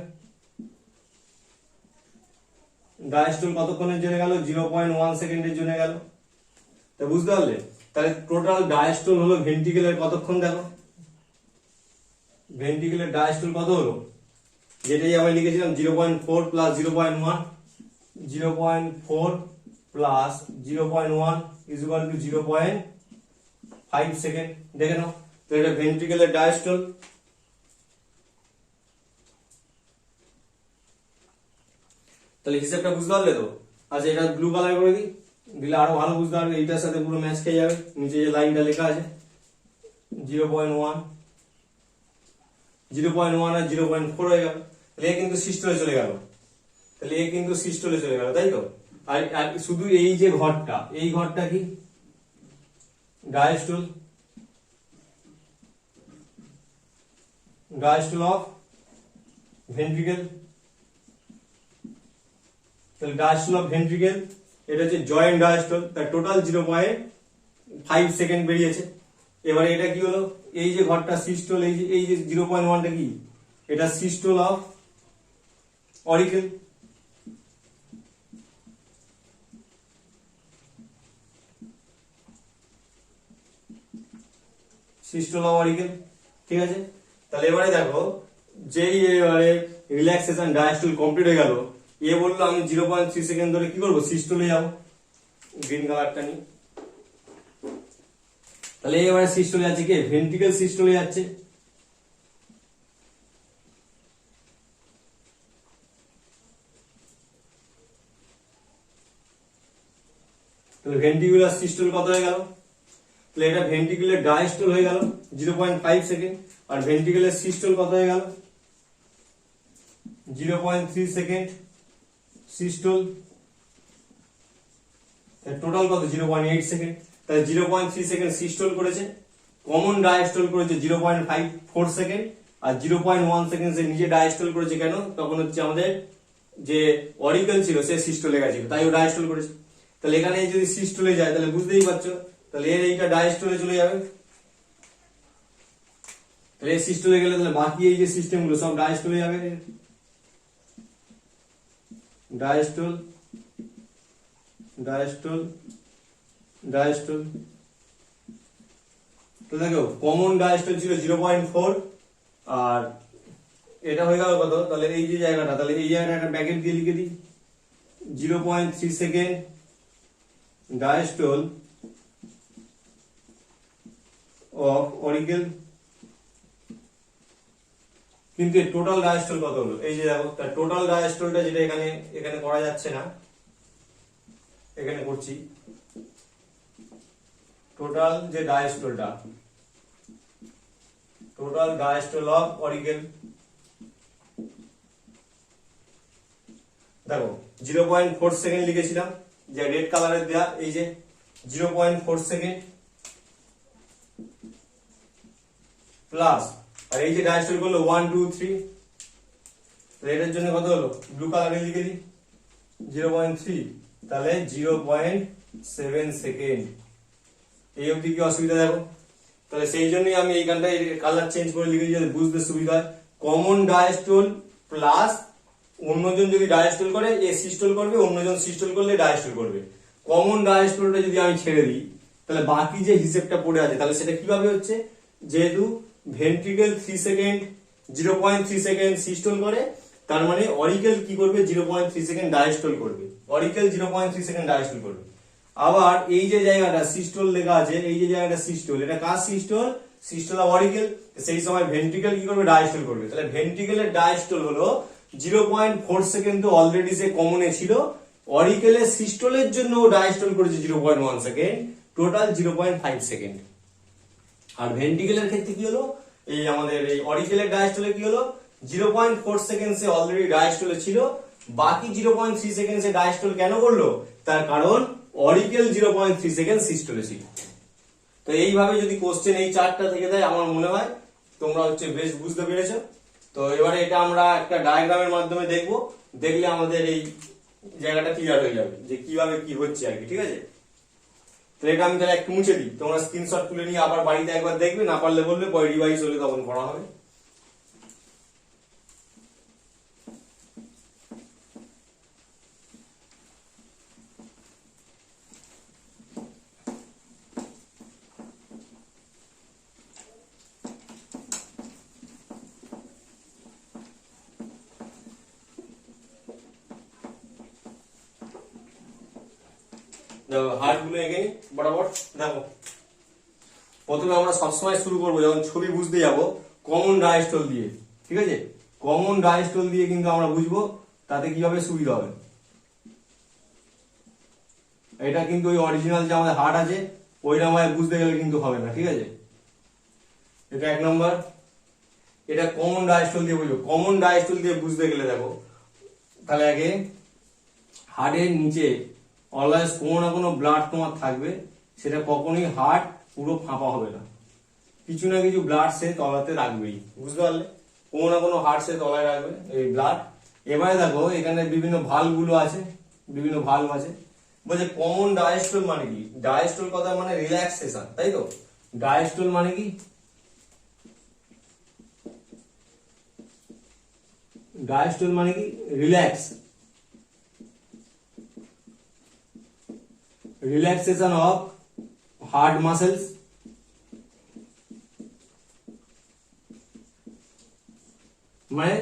ডায়াস্টল কতক্ষণের জন্য গেল, 0.1 সেকেন্ডের জন্য গেল, তা বুঝতে পারলে। তাহলে টোটাল ডায়াস্টল হলো ভেন্ট্রিকেলের কতক্ষণ, দেখো ভেন্ট্রিকেলের ডায়াস্টল কত হলো, যেটাই আমি লিখেছিলাম 0.4 plus 0.1, 0.4 plus 0.1 is equal to 0.5 second, দেখে নাও। তো এটা ভেন্ট্রিকেলের ডায়াস্টল। তাহলে হিসেবটা বুঝতে পারলে তো? আচ্ছা এটা ব্লু কালার করে দিই, দিলে আরো ভালো বুঝতে পারবে, এইটার সাথে পুরো ম্যাচ খেয়ে যাবে। নিচে যে লাইনটা লেখা আছে 0.1, 0.1 আর 0.4 হয়ে গেল। তাহলে এ কিন্তু সিস্টলে চলে গেল, তাহলে এ কিন্তু সিস্টলে চলে গেল, তাই তো? আর শুধু এই যে ঘরটা, এই ঘরটা কি ডায়াস্টল, ডায়াস্টল অফ ভেন্ট্রিকেল। তাহলে ডায়াস্টল অফ ভেন্ট্রিকেল এটা হচ্ছে জয়েন্ট ডায়াস্টল, তার টোটাল 0.5 সেকেন্ড বেরিয়েছে। এবারে এটা কি হলো, এই যে ঘরটা সিস্টল, এই যে 0.1টা কি, এটা systole of oracle. Systole of oracle, ঠিক আছে? তাহলে এবারে দেখো, যেই এবারে রিল্যাক্সেশন ডায়াস্টল কমপ্লিট হয়ে গেল, এ বললো আমি 0.3 সেকেন্ড ধরে কি করবো, সিস্টলে যাবো, গ্রিন কালারটা নিয়ে। তাহলে এবারে সিস্টলে যাচ্ছে কি, ভেন্ট্রিকেল সিস্টলে যাচ্ছে। তাহলে ভেন্ট্রিকুলার সিস্টল কত হয়ে গেল, তাহলে এটা ভেন্ট্রিকুলার ডায়াস্টল হয়ে গেল 0.5 সেকেন্ড, আর ভেন্ট্রিকুলার সিস্টল কত হয়ে গেল 0.3 সেকেন্ড সিস্টল, টোটাল কত 0.8 সেকেন্ড। তাহলে 0.3 সেকেন্ড সিস্টল করেছে, কমন ডায়াস্টল করেছে 0.54 সেকেন্ড, আর 0.1 সেকেন্ড সে নিজে ডায়াস্টল করেছে। কেন? তখন হচ্ছে আমাদের যে অরিকেল ছিল সে সিস্টলে গেছিল, তাই ও ডায়াস্টল করেছে। তাহলে এখানে যদি সিস্টলে যায় তাহলে বুঝতেই পারছো, তাহলে এর এইটা ডায়াস্টলে চলে যাবে। তাহলে এই সিস্টলে গেলে তাহলে বাকি এই যে সিস্টেম গুলো সব ডায়াস্টলে যাবে, ডায়াস্টল, ডায়াস্টল, ডায়াস্টল। তো দেখো কমন ডায়াস্টল ছিল 0.4, আর এটা হয়ে গেল কত, তাহলে এই যে জায়গাটা, তাহলে এই জায়গাটা একটা ব্র্যাকেট দিয়ে লিখে দিই 0.3 সেকেন্ড ডায়াস্টল অফ অরিকেল। কিন্তু টোটাল ডায়াস্টল কত হলো, এই যে দেখো, তার টোটাল ডায়াস্টলটা যেটা এখানে এখানে করা যাচ্ছে না, এখানে করছি। টোটাল যে ডায়াস্টলটা, টোটাল ডায়াস্টল অফ অরিকেল, দেখো 0.4 সেকেন্ড লিখেছিলাম, যে রেড কালারের দেয়া, এই যে 0.4 সেকেন্ড প্লাস, আর এই যে ডায়াস্টল করলো 1 2 3, এটার জন্য কত হলো, ব্লু কালারে লিখে দিই 0.3, তাহলে 0.7 সেকেন্ড। এই অবধি কি অসুবিধা? দেখো, তাহলে সেই জন্যই আমি এইখানটা কালার চেঞ্জ করে লিখেছি যাতে বুঝতে সুবিধা হয়। কমন ডায়াস্টল প্লাস অন্যজন যদি ডায়াস্টল করে এ সিস্টল করবে, অন্যজন সিস্টল করলে ডায়াস্টল করবে। কমন ডায়াস্টলটা যদি আমি ছেড়ে দিই তাহলে বাকি যে হিসেবটা পড়ে আছে তাহলে সেটা কিভাবে হচ্ছে, যেহেতু ভেন্ট্রিকেল 3 সেকেন্ড 0.3 সেকেন্ড সিস্টল করে, তার মানে অরিকেল কি করবে 0.3 সেকেন্ড ডায়াস্টল করবে, অরিকেল 0.3 সেকেন্ড ডায়াস্টল করবে। আবার এই যে জায়গাটা সিস্টল লেখা আছে, এই যে জায়গাটা সিস্টল, এটা কার সিস্টল, সিস্টল অফ অরিকেল। সেই সময় ভেন্ট্রিকেল কি করবে, ডায়াস্টল করবে। তাহলে ভেন্ট্রিকেলের ডায়াস্টল হলো 0.4 সেকেন্ড, তো অলরেডি সে কমনে ছিল। অরিকেলের সিস্টলের জন্য ডায়াস্টল করেছে 0.1 সেকেন্ড, টোটাল 0.5 সেকেন্ড। আর ভেন্ট্রিকেলের ক্ষেত্রে কি হলো, এই আমাদের এই অরিকেলের ডায়াস্টলে কি হলো 0.4 সেকেন্ড সে অলরেডি ডায়াস্টলে ছিল, বাকি 0.3 সেকেন্ড সে ডায়াস্টল কেন করলো, তার কারণ অরিকেল 0.3 সেকেন্ড সিস্টলে ছিল। তো এইভাবে যদি কোশ্চেন এই চারটা থেকে দেয় আমার মনে হয় তোমরা হচ্ছে বেশ বুঝতে পেরেছো। তো এবারে এটা আমরা একটা ডায়াগ্রামের মাধ্যমে দেখবো, দেখলে আমাদের এই জায়গাটা ক্লিয়ার হয়ে যাবে যে কিভাবে কি হচ্ছে আর কি, ঠিক আছে? তো এটা আমি তাহলে একটু মুছে দিই, তোমরা স্ক্রিনশট তুলে নিয়ে আবার বাড়িতে একবার দেখবে, না পারলে বলবে পরে রিভাইজ হলে তখন করা হবে। দেখো হার্ট গুলো এঁকে বরাবর। দেখো প্রথমে আমরা সবসময় শুরু করবো যখন ছবি বুঝতে যাব কমন ডায়াস্টল দিয়ে, ঠিক আছে? কমন ডায়াস্টল দিয়ে কিন্তু আমরা বুঝবো, তাতে কি হবে, সুবিধা হবে। এটা কিন্তু ওই অরিজিনাল যে আমাদের হার্ট আছে ওইরকম ভাবে বুঝতে গেলে কিন্তু হবে না, ঠিক আছে। এটা 1 নম্বর। এটা কমন ডায়াস্টল দিয়ে বুঝবো। কমন ডায়াস্টল দিয়ে বুঝতে গেলে দেখো, তাহলে আগে হার্টের নিচে অলওয়েজ কোনো না কোনো ব্লাড তোমার থাকবে, সেটা কখনোই হার্ট পুরো ফাঁপা হবে না, কিছু না কিছু ব্লাড সে তলাতে রাখবেই, বুঝতে পারলে। কোনো না কোনো হার্ট সে তলায় রাখবে এই ব্লাড। এবারে দেখো এখানে বিভিন্ন ভালভ গুলো আছে, বিভিন্ন ভালভ আছে। বলছে কমন ডায়াস্টল মানে কি? ডায়াস্টল কথা মানে রিল্যাক্সেশন, তাই তো। ডায়াস্টল মানে কি? ডায়াস্টল মানে কি? Relax, relaxation of heart muscles, মানে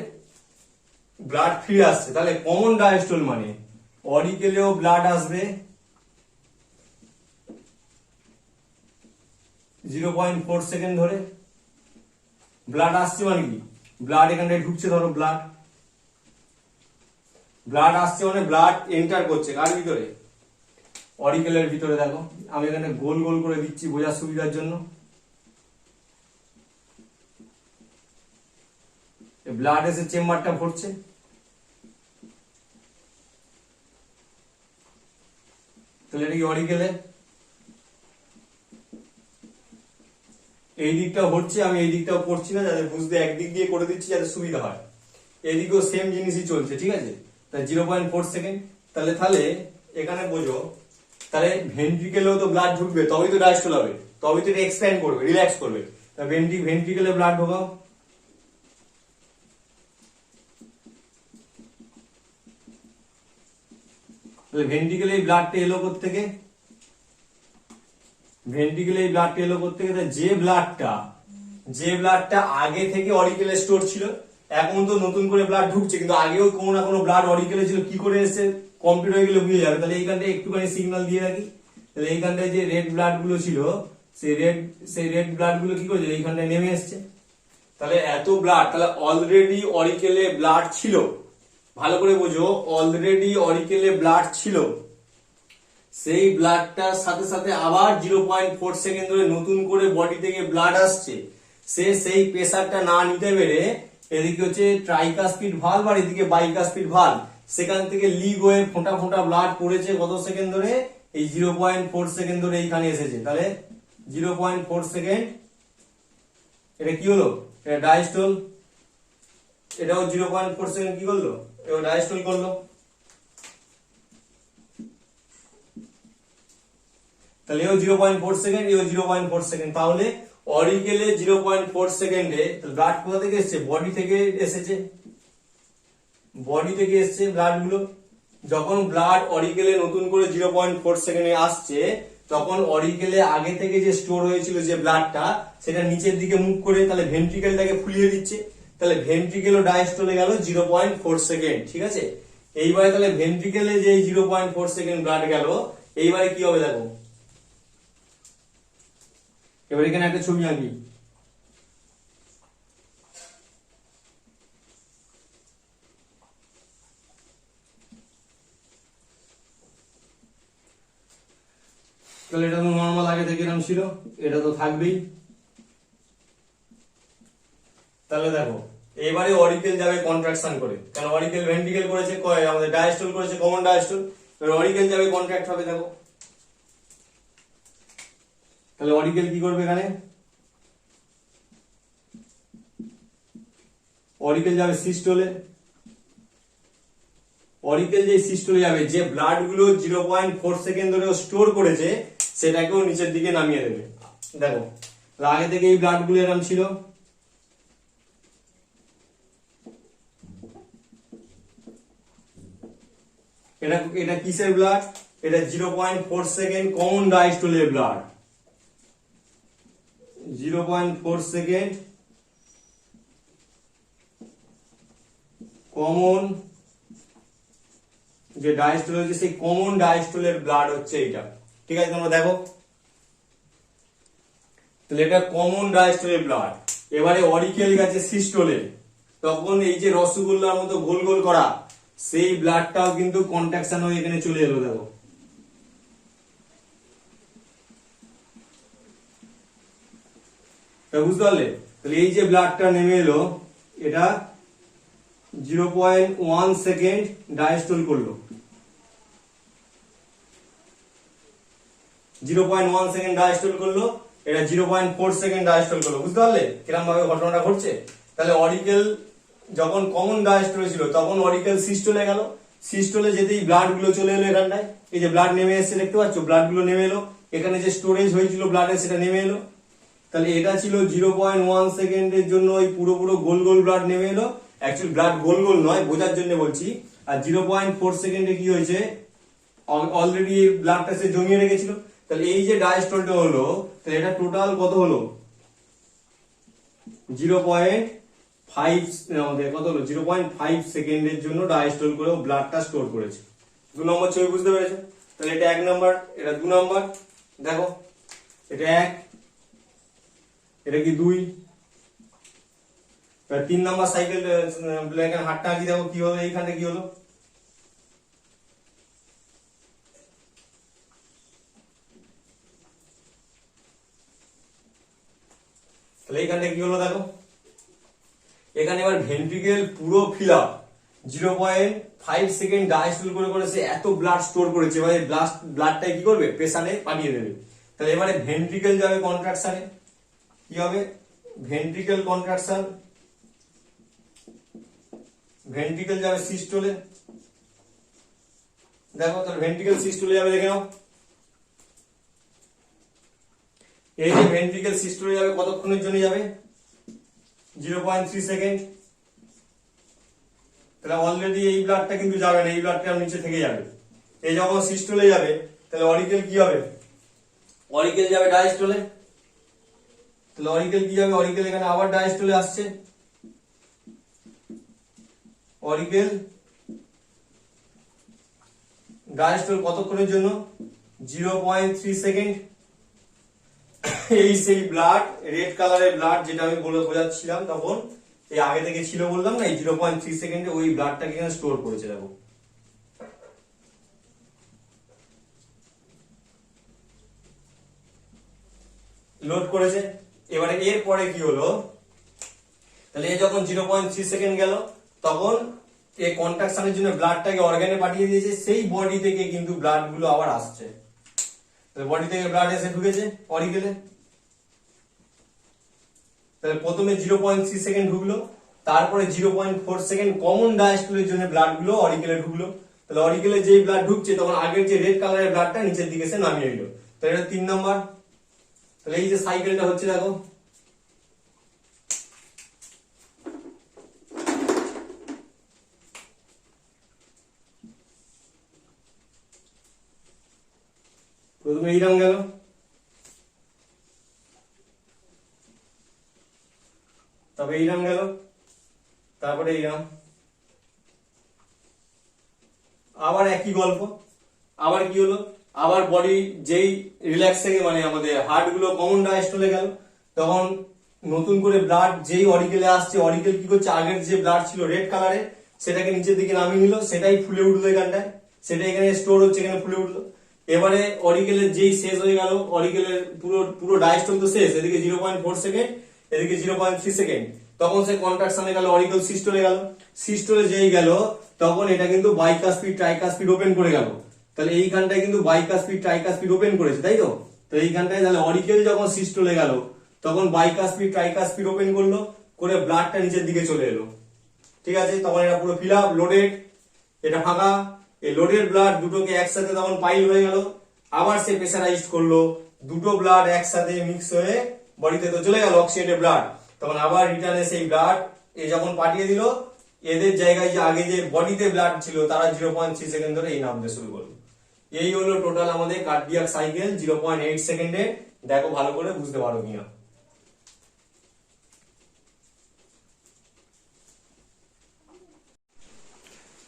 ব্লাড ফিরে আসছে। তাহলে কমন ডায়াস্টল মানে অরিকেলেও ব্লাড আসবে 0.4 সেকেন্ড ধরে। ব্লাড আসছে মানে কি? ব্লাড এখানটায় ঢুকছে, ধরো ব্লাড ব্লাড আসছে মানে ব্লাড এন্টার করছে কার ভিতরে? অরিকেলের ভিতরে। দেখো আমি এখানে গোল গোল করে দিচ্ছি বোঝার সুবিধার জন্য। ব্লাড এসে চেম্বারটা ভরছে, তাহলে এটা কি অরিকেলে? এই দিকটা হচ্ছে, আমি এই দিকটাও করছি না, যাতে বুঝতে একদিক দিয়ে করে দিচ্ছি যাতে সুবিধা হয়। এদিকেও সেম জিনিসই চলছে, ঠিক আছে। তাহলে 0.4 সেকেন্ড। তাহলে তাহলে এখানে বোঝো, তাহলে ভেন্ট্রিকেলেও তো ব্লাড ঢুকবে, তবেই তো ডায়াস্টল হবে, তবেই তো এটা এক্সপ্যান্ড করবে, রিল্যাক্স করবে। তা ভেন্ট্রিকেলে ব্লাড ঢোকাও। তাহলে ভেন্ট্রিকেলে এই ব্লাডটা এলো কোত্থেকে? ভেন্ট্রিকেলে এই ব্লাডটা এলো কোত্থেকে? যে ব্লাডটা আগে থেকে অরিকেলে স্টোর ছিল, এখন তো নতুন করে ব্লাড ঢুকছে, কিন্তু আগেও কোনো না কোনো ব্লাড অরিকেলে ছিল, কি করে এসে কমপ্লিট হয়ে গেলে বুঝে যাবে। তাহলে এইখানটায় একটুখানি সিগন্যাল দিয়ে রাখি। তাহলে এইখানটায় যে রেড ব্লাড গুলো ছিল, সেই রেড ব্লাড গুলো কি করেছে? এইখানটায় নেমে এসছে। তাহলে এত ব্লাড, তাহলে অলরেডি অরিকেলে ব্লাড ছিল, ভালো করে বোঝো, অলরেডি অরিকেলে ব্লাড ছিল। সেই ব্লাডটার সাথে সাথে আবার 0.4 সেকেন্ড ধরে নতুন করে বডি থেকে ব্লাড আসছে। সে সেই প্রেসারটা না নিতে পেরে এদিকে হচ্ছে ট্রাইকাস্পিড ভালভ আর এদিকে বাইকাস্পিড ভালভ, সেখান থেকে লিক হয়ে ফোঁটা ফোঁটা ব্লাড পড়েছে কত সেকেন্ড ধরে? এই 0.4 সেকেন্ড ধরে এইখানে এসেছে। তাহলে 0.4 সেকেন্ড, এটা কি হলো? এটা ডায়াস্টল। এটাও 0.4 সেকেন্ড কি করলো? এও ডায়াস্টল করলো। তাহলে এও 0.4 সেকেন্ড, এও 0.4 সেকেন্ড। তাহলে অরিকেলে 0.4 সেকেন্ডে ব্লাড কোথা থেকে এসেছে? বডি থেকে এসেছে, বডি থেকে এসছে ব্লাড গুলো। যখন ব্লাড অরিকেলে নতুন করে 0.4 সেকেন্ডে আসছে, তখন অরিকেলে আগে থেকে যে স্টোর হয়েছিল যে ব্লাডটা, সেটা নিচের দিকে মুভ করে তাহলে ভেন্ট্রিকেলটাকে ফুলিয়ে দিচ্ছে। তাহলে ভেন্ট্রিকেল ও ডায়াস্টলে গেল 0.4 সেকেন্ড, ঠিক আছে। এইবারে তাহলে ভেন্ট্রিকেলে যে 0.4 সেকেন্ড ব্লাড গেল, এইবারে কি হবে দেখো। এবার এখানে একটা ছবি আঁকি। তাহলে এটা তো নর্মাল আগে থেকে এরকম ছিল, এটা তো থাকবেই। তাহলে দেখো এবারে অরিকেল যাবে কন্ট্রাকশন করে, কারণ অরিকেল ভেন্ট্রিকেল করেছে, আমাদের ডায়াস্টল করেছে, কমন ডায়াস্টল। এবার অরিকেল যাবে কন্ট্রাক্ট হবে, দেখো। তাহলে অরিকেল কি করবে? এখানে অরিকেল যাবে সিস্টোলে। অরিকেল যে সিস্টোলে যাবে, যে ব্লাড গুলো 0.4 সেকেন্ড ধরে স্টোর করেছে, সেটাকেও নিচের দিকে নামিয়ে দেবে। দেখো আগে থেকে এই ব্লাড গুলো এরকম ছিল, এটা কিসের ব্লাড? এটা 0.4 সেকেন্ড কমন ডায়াস্টলের ব্লাড। 0.4 সেকেন্ড কমন যে ডায়াস্টল হচ্ছে, সেই কমন ডায়াস্টলের ব্লাড হচ্ছে এটা, ঠিক আছে। তোমরা দেখো, তাহলে এটা কমন ডায়াস্টলের ব্লাড। এবারে অরিকেল গেছে সিস্টোলে, তখন এই যে রসগোল্লার মতো গোল গোল করা সেই ব্লাডটাও কিন্তু কন্ট্রাকশন হয়ে এখানে চলে এলো, দেখো। বুঝতে পারলে? তাহলে এই যে ব্লাডটা নেমে এলো, এটা 0.1 সেকেন্ড ডায়াস্টল করলো, 0.1 সেকেন্ড ডায়াস্টল করলো, এটা 0.4 সেকেন্ড ডায়াস্টল করলো। বুঝতে পারলে কিরকম ভাবে ঘটনাটা ঘটছে? তাহলে অরিকেল যখন কমন ডায়াস্টলে ছিল তখন অরিকেল সিস্টলে গেল, সিস্টলে যেতেই ব্লাড গুলো চলে এলো এখানটায়, এই যে ব্লাড নেমে এসেছে দেখতে পাচ্ছ, ব্লাড গুলো নেমে এলো, এখানে যে স্টোরেজ হয়েছিল ব্লাডের সেটা নেমে এলো। তাহলে এটা ছিল 0.1 সেকেন্ডের জন্য ওই পুরো গোল গোল ব্লাড নেমে এলো, অ্যাকচুয়ালি ব্লাড গোল গোল নয়, বোঝার জন্য বলছি। আর 0.4 সেকেন্ডে কি হয়েছে, অলরেডি ব্লাডটা সে জমিয়ে রেখেছিল। তাহলে এই যে ডায়াস্টলটা হলো, তাহলে এটা টোটাল কত হলো, 0.5 আমাদের কত হলো, 0.5 সেকেন্ডের জন্য ডায়াস্টল করে ব্লাডটা স্টোর করেছে। 2 নম্বর ছবি বুঝতে পেরেছো? তাহলে এটা 1 নম্বর, এটা 2 নম্বর। দেখো এটা 1, এটা কি 2, 3 নম্বর সাইকেল এখানে হাতটা আঁকি, দেখো কি হলো, এইখানে কি হলো, তাহলে এইখানে কি হলো দেখো, এখানে এবার ভেন্ট্রিকেল পুরো ফিল আপ, 0.5 সেকেন্ড ডায়াস্টল করে করেছে, এত ব্লাড স্টোর করেছে। এবারে ব্লাডটা কি করবে, প্রেসারে পাঠিয়ে দেবে। তাহলে এবারে ভেন্ট্রিকেল যাবে কন্ট্রাকশনে, কি হবে, ভেন্ট্রিকেল কন্ট্রাকশন, ভেন্ট্রিকেল যাবে সিস্টোলে। দেখো তাহলে ভেন্ট্রিকেল সিস্টোলে যাবে, দেখে নাও, এই যে ভেন্ট্রিকেল সিস্টোলে যাবে কতক্ষণের জন্য যাবে, 0.3 সেকেন্ড। তাহলে অলরেডি এই ব্লাডটা কিন্তু যাবে না, এই ব্লাডটা নিচে থেকে যাবে। এই যখন সিস্টোলে যাবে তাহলে অরিকেল কি হবে, অরিকেল যাবে ডায়াস্টলে। তাহলে অরিকেল কি যাবে, অরিকেল এখানে আবার ডায়াস্টলে আসছে, অরিকেল ডায়াস্টল কতক্ষণের জন্য, 0.3 সেকেন্ড। এই সেই ব্লাড, রেড কালারের ব্লাড যেটা আমি বোঝাচ্ছিলাম তখন, এই আগে থেকে ছিল বললাম না, এই 0.3 সেকেন্ডে ওই ব্লাডটাকে এখানে স্টোর করেছে। দেখো লোড করেছে। এবারে এর পরে কি হলো, তাহলে এ যখন 0.3 সেকেন্ড গেল তখন এই কন্ট্রাকশনের জন্য ব্লাডটাকে অর্গানে পাঠিয়ে দিয়েছে, সেই বডি থেকে কিন্তু ব্লাড গুলো আবার আসছে। বডি থেকে ব্লাড এসে ঢুকেছে অরিকেলে। তাহলে প্রথমে 0.3 সেকেন্ড ঢুকলো, তারপরে 0.4 সেকেন্ড কমন ডায়াস্টলের জন্য ব্লাড গুলো অরিকেলে ঢুকলো। তাহলে অরিকেলে যেই ব্লাড ঢুকছে তখন আগের যে রেড কালারের ব্লাডটা নিচের দিকে এসে নামিয়ে দিল। তাহলে এটা 3 নম্বর। তাহলে এই যে সাইকেলটা হচ্ছে দেখো, প্রথমে এইরাম গেল, তবে এইরাম গেল, তারপরে এইরাম, আবার একই গল্প। আবার কি হলো, আবার বডি যেই রিল্যাক্স থেকে মানে আমাদের হার্ট গুলো কমন ডায়াস্টলে গেল, তখন নতুন করে ব্লাড যেই অরিকেলে আসছে, অরিকেল কি করছে, আগের যে ব্লাড ছিল রেড কালারের সেটাকে নিচের দিকে নামিয়ে নিল, সেটাই ফুলে উঠলো এখানটায়, সেটা এখানে স্টোর হচ্ছে, এখানে ফুলে উঠলো। এবারে অরিকেলের যেই শেষ হয়ে গেল, অরিকেলের পুরো ডায়াস্টল তো শেষ, এদিকে 0.4 সেকেন্ড, এদিকে 0.3 সেকেন্ড, তখন সে কন্ট্রাকশনে গেল, অরিকেল সিস্টোলে গেল, সিস্টোলে যেই গেল তখন এটা কিন্তু বাইকাসপিড ট্রাইকাসপিড ওপেন করে গেল। তাহলে এইখানটায় কিন্তু বাইকাসপিড ট্রাইকাসপিড ওপেন করেছে, তাই তো? তো এইখানটায় তাহলে অরিকেল যখন সিস্টোলে গেল তখন বাইকাসপিড ট্রাইকাসপিড ওপেন করলো, করে ব্লাডটা নিচের দিকে চলে এলো। ঠিক আছে, তখন এটা পুরো ফিল আপ, লোডেড, এটা ফাঁকা। এই লোডেড ব্লাড দুটোকে একসাথে তখন পাইল হয়ে গেল, আবার সে প্রেসারাইজড করলো, দুটো ব্লাড একসাথে মিক্স হয়ে বডিতে তো চলে গেল অক্সিজেটেড ব্লাড, তখন আবার রিটার্নে সেই ব্লাড এ যখন পাঠিয়ে দিল, এদের জায়গায় যে আগে যে বডিতে ব্লাড ছিল তারা 0.3 সেকেন্ড ধরে এই নামতে শুরু করলো। এই হলো টোটাল আমাদের কার্ডিয়াক সাইকেল 0.8 সেকেন্ডে। দেখো ভালো করে বুঝতে পারো কিনা।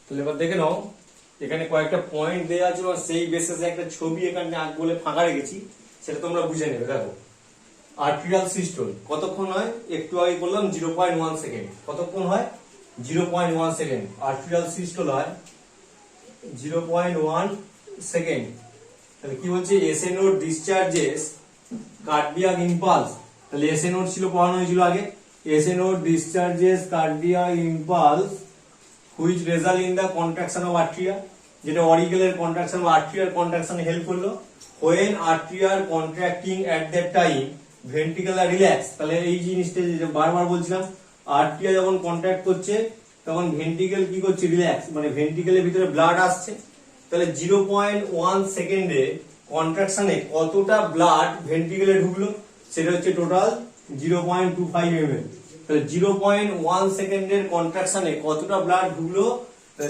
তাহলে এবার দেখে নাও, এখানে কয়েকটা পয়েন্ট দেওয়া আছে, সেই বেসিসে একটা ছবি এখানে আঁক বলে ফাঁকা রেখেছি, সেটা তোমরা বুঝে নেবে। দেখো আর্টেরিয়াল সিস্টোল কতক্ষণ হয়, একটু আগে বললাম 0.1 সেকেন্ড, কতক্ষণ হয় 0.1 সেকেন্ড। আর্টেরিয়াল সিস্টোল হয় 0.1 সেকেন্ড। তাহলে কি বলছে, এসএনও ডিসচার্জেস কার্ডিয়াক ইম্পালস তাহলে এসএ নোড ছিল, পড়ানো হয়েছিল আগে। SA node discharges cardiac impulse which result in the contraction of atria, যেটা অরিকেলের কন্ট্রাকশন বা আর্ট্রিয়ার কন্ট্রাকশনে হেল্প করলো। When atria are contracting at that time ventricular relax, তাহলে এই জিনিসটা যে বারবার বলছিলাম, আর্ট্রিয়া যখন কন্ট্রাক্ট করছে তখন ভেন্ট্রিকেল কি করছে, রিল্যাক্স, মানে ভেন্ট্রিকেলের ভিতরে ব্লাড আসছে। তাহলে 0.1 সেকেন্ডে কন্ট্রাকশনে কতটা ব্লাড ভেন্ট্রিকেলে ঢুকলো, সেটা হচ্ছে টোটাল 0.25 ml। তাহলে 0.1 সেকেন্ডের কন্ট্রাকশনে কতটা ব্লাড ঢুকলো,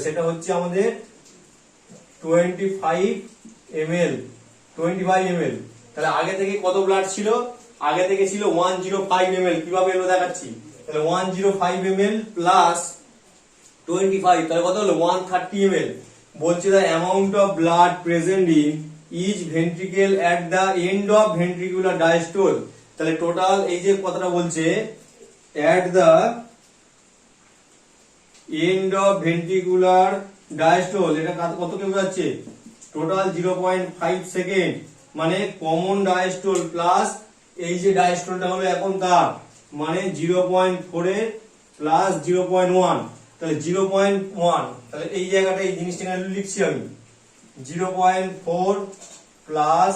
সেটা হচ্ছে আমাদের 25 ml। 25 ml। তাহলে আগে থেকে কত ব্লাড ছিল, আগে থেকে ছিল 105 ml। কিভাবে এলো দেখাচ্ছি। তাহলে 105 ml প্লাস 25, তাহলে কত হলো 130 ml। বলছে the amount of blood present in each ventricle at the end of ventricular diastole। তাহলে টোটাল এই যে কথাটা বলছে at the end of ventricular diastole, এটা কত কে বোঝাচ্ছে, টোটাল 0.5 সেকেন্ড, মানে কমন ডায়াস্টোল প্লাস এই যে ডায়াস্টোলটা হলো এখন তার, মানে 0.4 এর প্লাস 0.1, তাহলে 0.1। তাহলে এই জায়গাটা এই জিনিসটা লিখছি আমি 0.4 প্লাস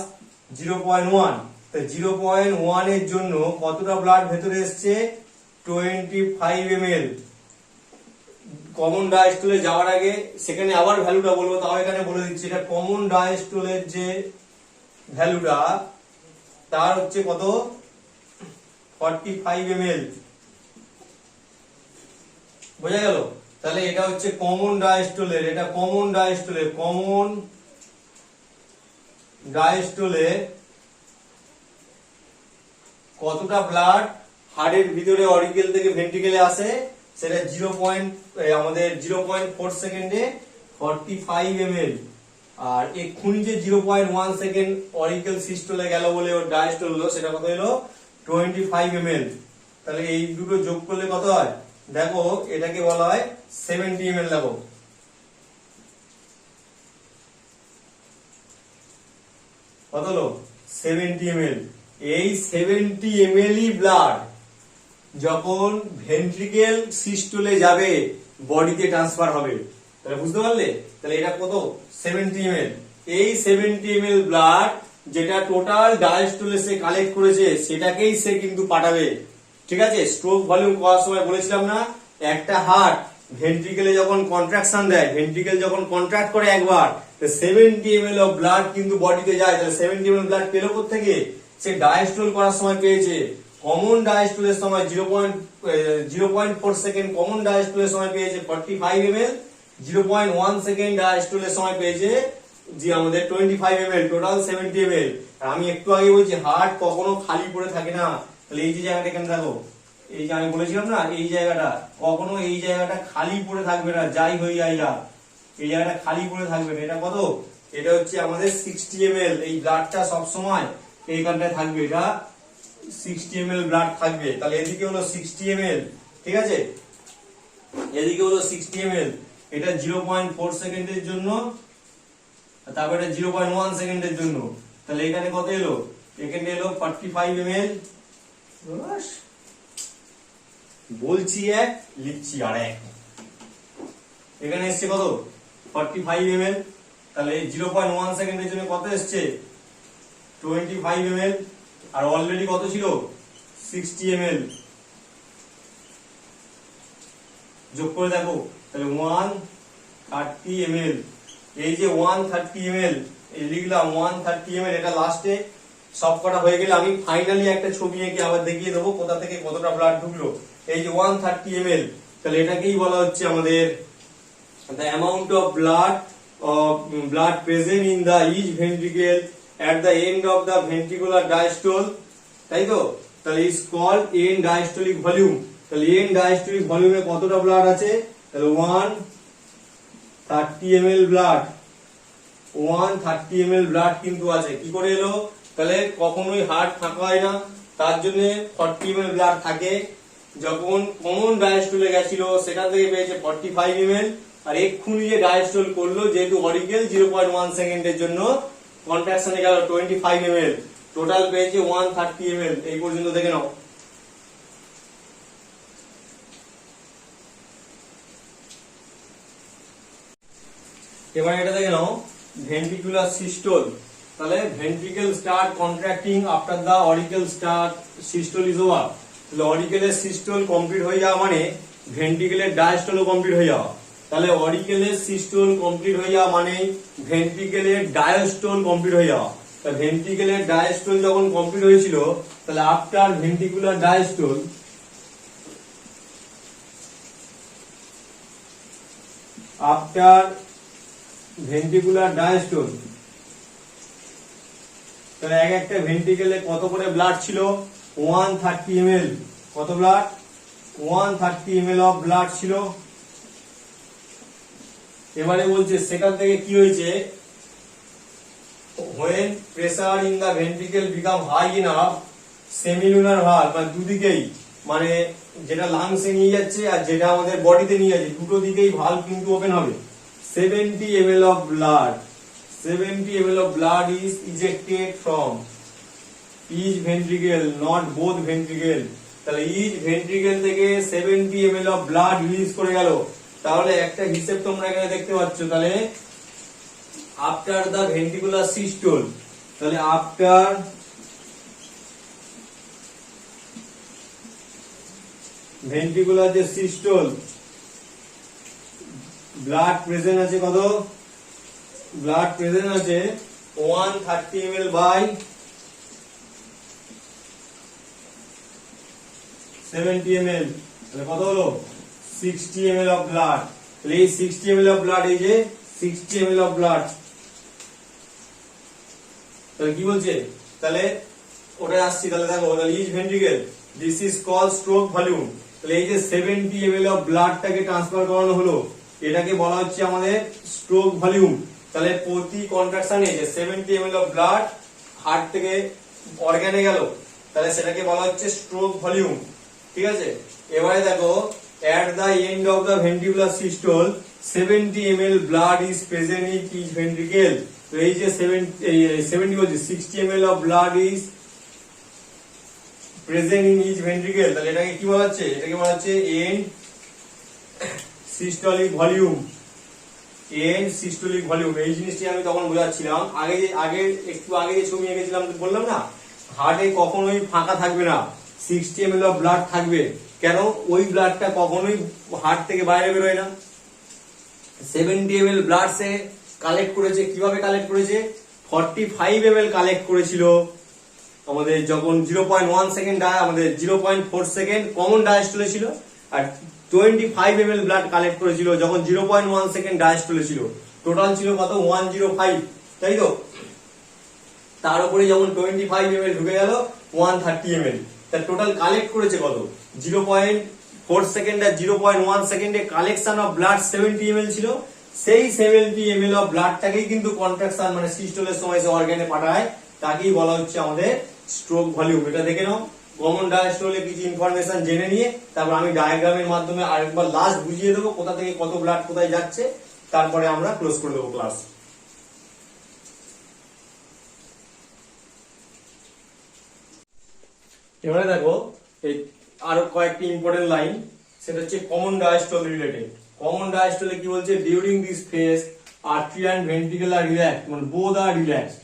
0.1। তাহলে 0.1 এর জন্য কতটা ব্লাড ভেতরে এসছে, 25 ml। কমন ডায়াস্টোলে যাওয়ার আগে সেখানে আবার ভ্যালুটা বলবো, তাও এখানে বলে দিচ্ছি, এটা কমন ডায়াস্টোলের যে ভ্যালুটা তার হচ্ছে কত, 45 ml। বোঝা গেল। তাহলে এটা হচ্ছে কমন ডায়াস্টোলের, এটা কমন ডায়াস্টোলের, কমন ডায়াস্টোলে কতটা ব্লাড হার্টের ভিতরে অরিকেল থেকে ভেন্ট্রিকেলে আসে, সেটা আমাদের 0.4 সেকেন্ডে 45 ml। আর এক্ষুনি যে 0.1 সেকেন্ড অরিকেল সিস্টোলে গেল বলে ওর ডায়াস্টোল হলো, সেটা কত হলো 25 ml। তাহলে এই দুটো যোগ করলে কত হয়, দেখো এটাকে বলা হয় 70 ml। দেখো কত হলো 70 ml। এই 70 ml ব্লাড যখন ভেন্ট্রিকেল সিস্টোলে যাবে বডিতে ট্রান্সফার হবে। তাহলে বুঝতে পারলে, তাহলে এটা কত 70 ml। এই 70 ml ব্লাড যেটা টোটাল ডায়াস্টোলে সে কালেক্ট করেছে সেটাকেই সে কিন্তু পাঠাবে। ঠিক আছে, স্ট্রোক ভলিউম করার সময় বলেছিলাম না, একটা হার্ট ভেন্ট্রিকেলে যখন কন্ট্রাকশন দেয়, ভেন্ট্রিকেল যখন কন্ট্রাক্ট করে একবার, 70 ml অফ ব্লাড কিন্তু বডিতে যায়। তাহলে 70 ml ব্লাড পেলো কোত্থেকে, সে ডায়াস্টোল করার সময় পেয়েছে। কমন ডায়াস্টোলের সময় 0.4 সেকেন্ড কমন ডায়াস্টোলের সময় পেয়েছে 45 ml, 0.1 সেকেন্ড ডায়াস্টোলের সময় পেয়েছে যে আমাদের 25 ml, টোটাল 70 ml। আর আমি একটু আগে বলছি হার্ট কখনো খালি পড়ে থাকে না। তাহলে এই যে জায়গাটা এখানে দেখো, এই যে আমি বলেছিলাম না, এই জায়গাটা কখনো, এই জায়গাটা খালি পড়ে থাকবে না, যাই হয়ে যায় যা, এই জায়গাটা খালি পড়ে থাকবে না। এটা কত, এটা হচ্ছে আমাদের 60 ml। এই ব্লাডটা সবসময় এইখানটায় থাকবে, এটা 60 ml ব্লাড থাকবে। তাহলে এদিকে হলো 60 ml, ঠিক আছে, এদিকে হলো 60 ml। এটা 0.4 সেকেন্ডের জন্য, তারপর এটা 0.1 সেকেন্ডের জন্য। তাহলে এখানে কত এলো, এখানে এলো 45 ml। বলছি এক, লিখছি আর এক। এখানে এসছে কত 45 ml। তাহলে 0.1 সেকেন্ডের জন্য কত এসছে 25 ml। আর অলরেডি কত ছিল 60 ml। যোগ করে দেখো, তাহলে 130 ml। এই যে 130 ml এই লিখলাম 130 ml, এটা লাস্টে সব কটা হয়ে গেলে আমি ফাইনালি একটা ছবি এঁকে আবার দেখিয়ে দেবো কোথা থেকে কতটা ব্লাড ঢুকলো। এই যে 130 ml, তাহলে এটাকেই বলা হচ্ছে আমাদের the amount of blood present in the each ventricle at the end of the ventricular diastole, তাই তো। তাহলে is called end diastolic volume। তাহলে end diastolic volume এ কতটা ব্লাড আছে, তাহলে 130 ml ব্লাড, 130 ml ব্লাড কিন্তু আছে। কি করে এলো, তাহলে কখনোই হার্ট ফাঁকা হয় না, তার জন্য 40 ml ব্লাড থাকে। যখন কমন ডায়াস্টোলে গেছিল সেটা থেকে পেয়েছে 45 ml। আর এক্ষুনি যে ডায়াস্টোল করলো, যেহেতু অরিকেল 0.1 সেকেন্ডের জন্য কন্ট্রাকশনে গেল 25 ml, টোটাল পেয়েছে 130 ml। এই পর্যন্ত দেখে নাও। এবার এটা দেখে নাও ভেন্ট্রিকুলার সিস্টোল। তাহলে ventricle start contracting after the auricle start systole is over. তাহলে অরিকেলের সিস্টোল কমপ্লিট হয়ে যাওয়া মানে ভেন্ট্রিকেলের ডায়াস্টোলও কমপ্লিট হয়ে যাওয়া। তাহলে অরিকেলের সিস্টোল কমপ্লিট হয়ে যাওয়া মানে ভেন্ট্রিকেলের ডায়াস্টোল কমপ্লিট হয়ে যাওয়া। তা ভেন্ট্রিকেলের ডায়াস্টোল যখন কমপ্লিট হয়েছিল তাহলে after ventricular diastole after ventricular diastole তাহলে এক একটা ভেন্ট্রিকেলে কত করে ব্লাড ছিল? 130 ml। কত ব্লাড? 130 ml অফ ব্লাড ছিল। এবারে বলছে সেখান থেকে কি হয়েছে? when pressure in the ventricle become high enough semilunar valve মানে দুদিকেই মানে যেটা লাংসে নিয়ে যাচ্ছে আর যেটা আমাদের বডিতে নিয়ে যাচ্ছে দুটো দিকেই ভালভ কিন্তু ওপেন হবে। 70 ml of blood 70 ml of blood is ejected from each ventricle, not both ventricle। তাহলে each ventricle থেকে 70 ml of blood রিলিজ করে গেল। তাহলে একটা হিসেব তোমরা এখানে দেখতে পাচ্ছ। তাহলে আফটার দা ভেন্ট্রিকুলার সিস্টোল তাহলে আফটার ভেন্ট্রিকুলার যে সিস্টোল ব্লাড প্রেজেন্ট আছে কত? ব্লাড প্রেজেন্ট আছে 130 ml বাই 70 ml। তাহলে কত হলো? 60 ml অফ ব্লাড। তাহলে এই 60 ml অফ ব্লাড এই যে 60 ml অফ ব্লাড তাহলে কি বলছে? তাহলে ওটা আসছি। তাহলে দেখো তাহলে each ventricle this is called stroke volume. তাহলে এই যে 70 ml অফ ব্লাডটাকে ট্রান্সফার করানো হলো এটাকে বলা হচ্ছে আমাদের স্ট্রোক ভলিউম। তাহলে প্রতি কন্ট্রাকশনে যে 70 ml অফ ব্লাড হার্ট থেকে অর্গানে গেল তাহলে সেটাকে বলা হচ্ছে স্ট্রোক ভলিউম। ঠিক আছে। এবারে দেখো at the end of the ventricular systole 70 ml blood is present in each ventricle। তো এই যে 70 বলছে 60 ml of blood is present in each ventricle। তাহলে এটাকে কি বলা হচ্ছে? এটাকে বলা হচ্ছে end systolic volume। end systolic volume এই জিনিসটি আমি তখন বোঝাচ্ছিলাম। আগে একটু আগে যে ছবি এঁকেছিলাম বললাম না হার্টে কখনোই ফাঁকা থাকবে না, 60 ml of blood থাকবে। কেন? ওই ব্লাডটা কখনোই হার্ট থেকে বাইরে বেরোয় না। 70 ml ব্লাড সে কালেক্ট করেছে। কিভাবে কালেক্ট করেছে? 45 ml কালেক্ট করেছিল আমাদের যখন 0.1 সেকেন্ড আমাদের 0.4 সেকেন্ড কমন ডায়াস্টোলে ছিল আর 25 ml ব্লাড কালেক্ট করেছিল যখন 0.1 সেকেন্ড ডায়াস্টোলে ছিল। টোটাল ছিল কত? 105। তাই তো? তার উপরে যখন 25 ml ঢুকে গেল 130 ml। তার টোটাল কালেক্ট করেছে কত? 0.4 সেকেন্ড আর 0.1 সেকেন্ডে কালেকশন অফ ব্লাড 70 ml ছিল। সেই 70 ml অফ ব্লাডটাকেই কিন্তু কন্ট্রাকশন মানে সিস্টোলের সময় সে অর্গানে পাঠায়, তাকেই বলা হচ্ছে আমাদের স্ট্রোক ভলিউম। এটা দেখে নাও। কমন ডায়াস্টোলে কিছু ইনফরমেশন জেনে নিয়ে তারপর আমি ডায়াগ্রামের মাধ্যমে আরেকবার লাস্ট বুঝিয়ে দেবো কোথা থেকে কত ব্লাড কোথায় যাচ্ছে, তারপরে আমরা ক্লোজ করে দেবো ক্লাস। এবারে দেখো এই আরো কয়েকটি ইম্পর্টেন্ট লাইন, সেটা হচ্ছে কমন ডায়াস্টোল রিলেটেড। কমন ডায়াস্টোলে কি বলছে? During this phase artery and ventricle are relax মানে বোথ আর রিল্যাক্স।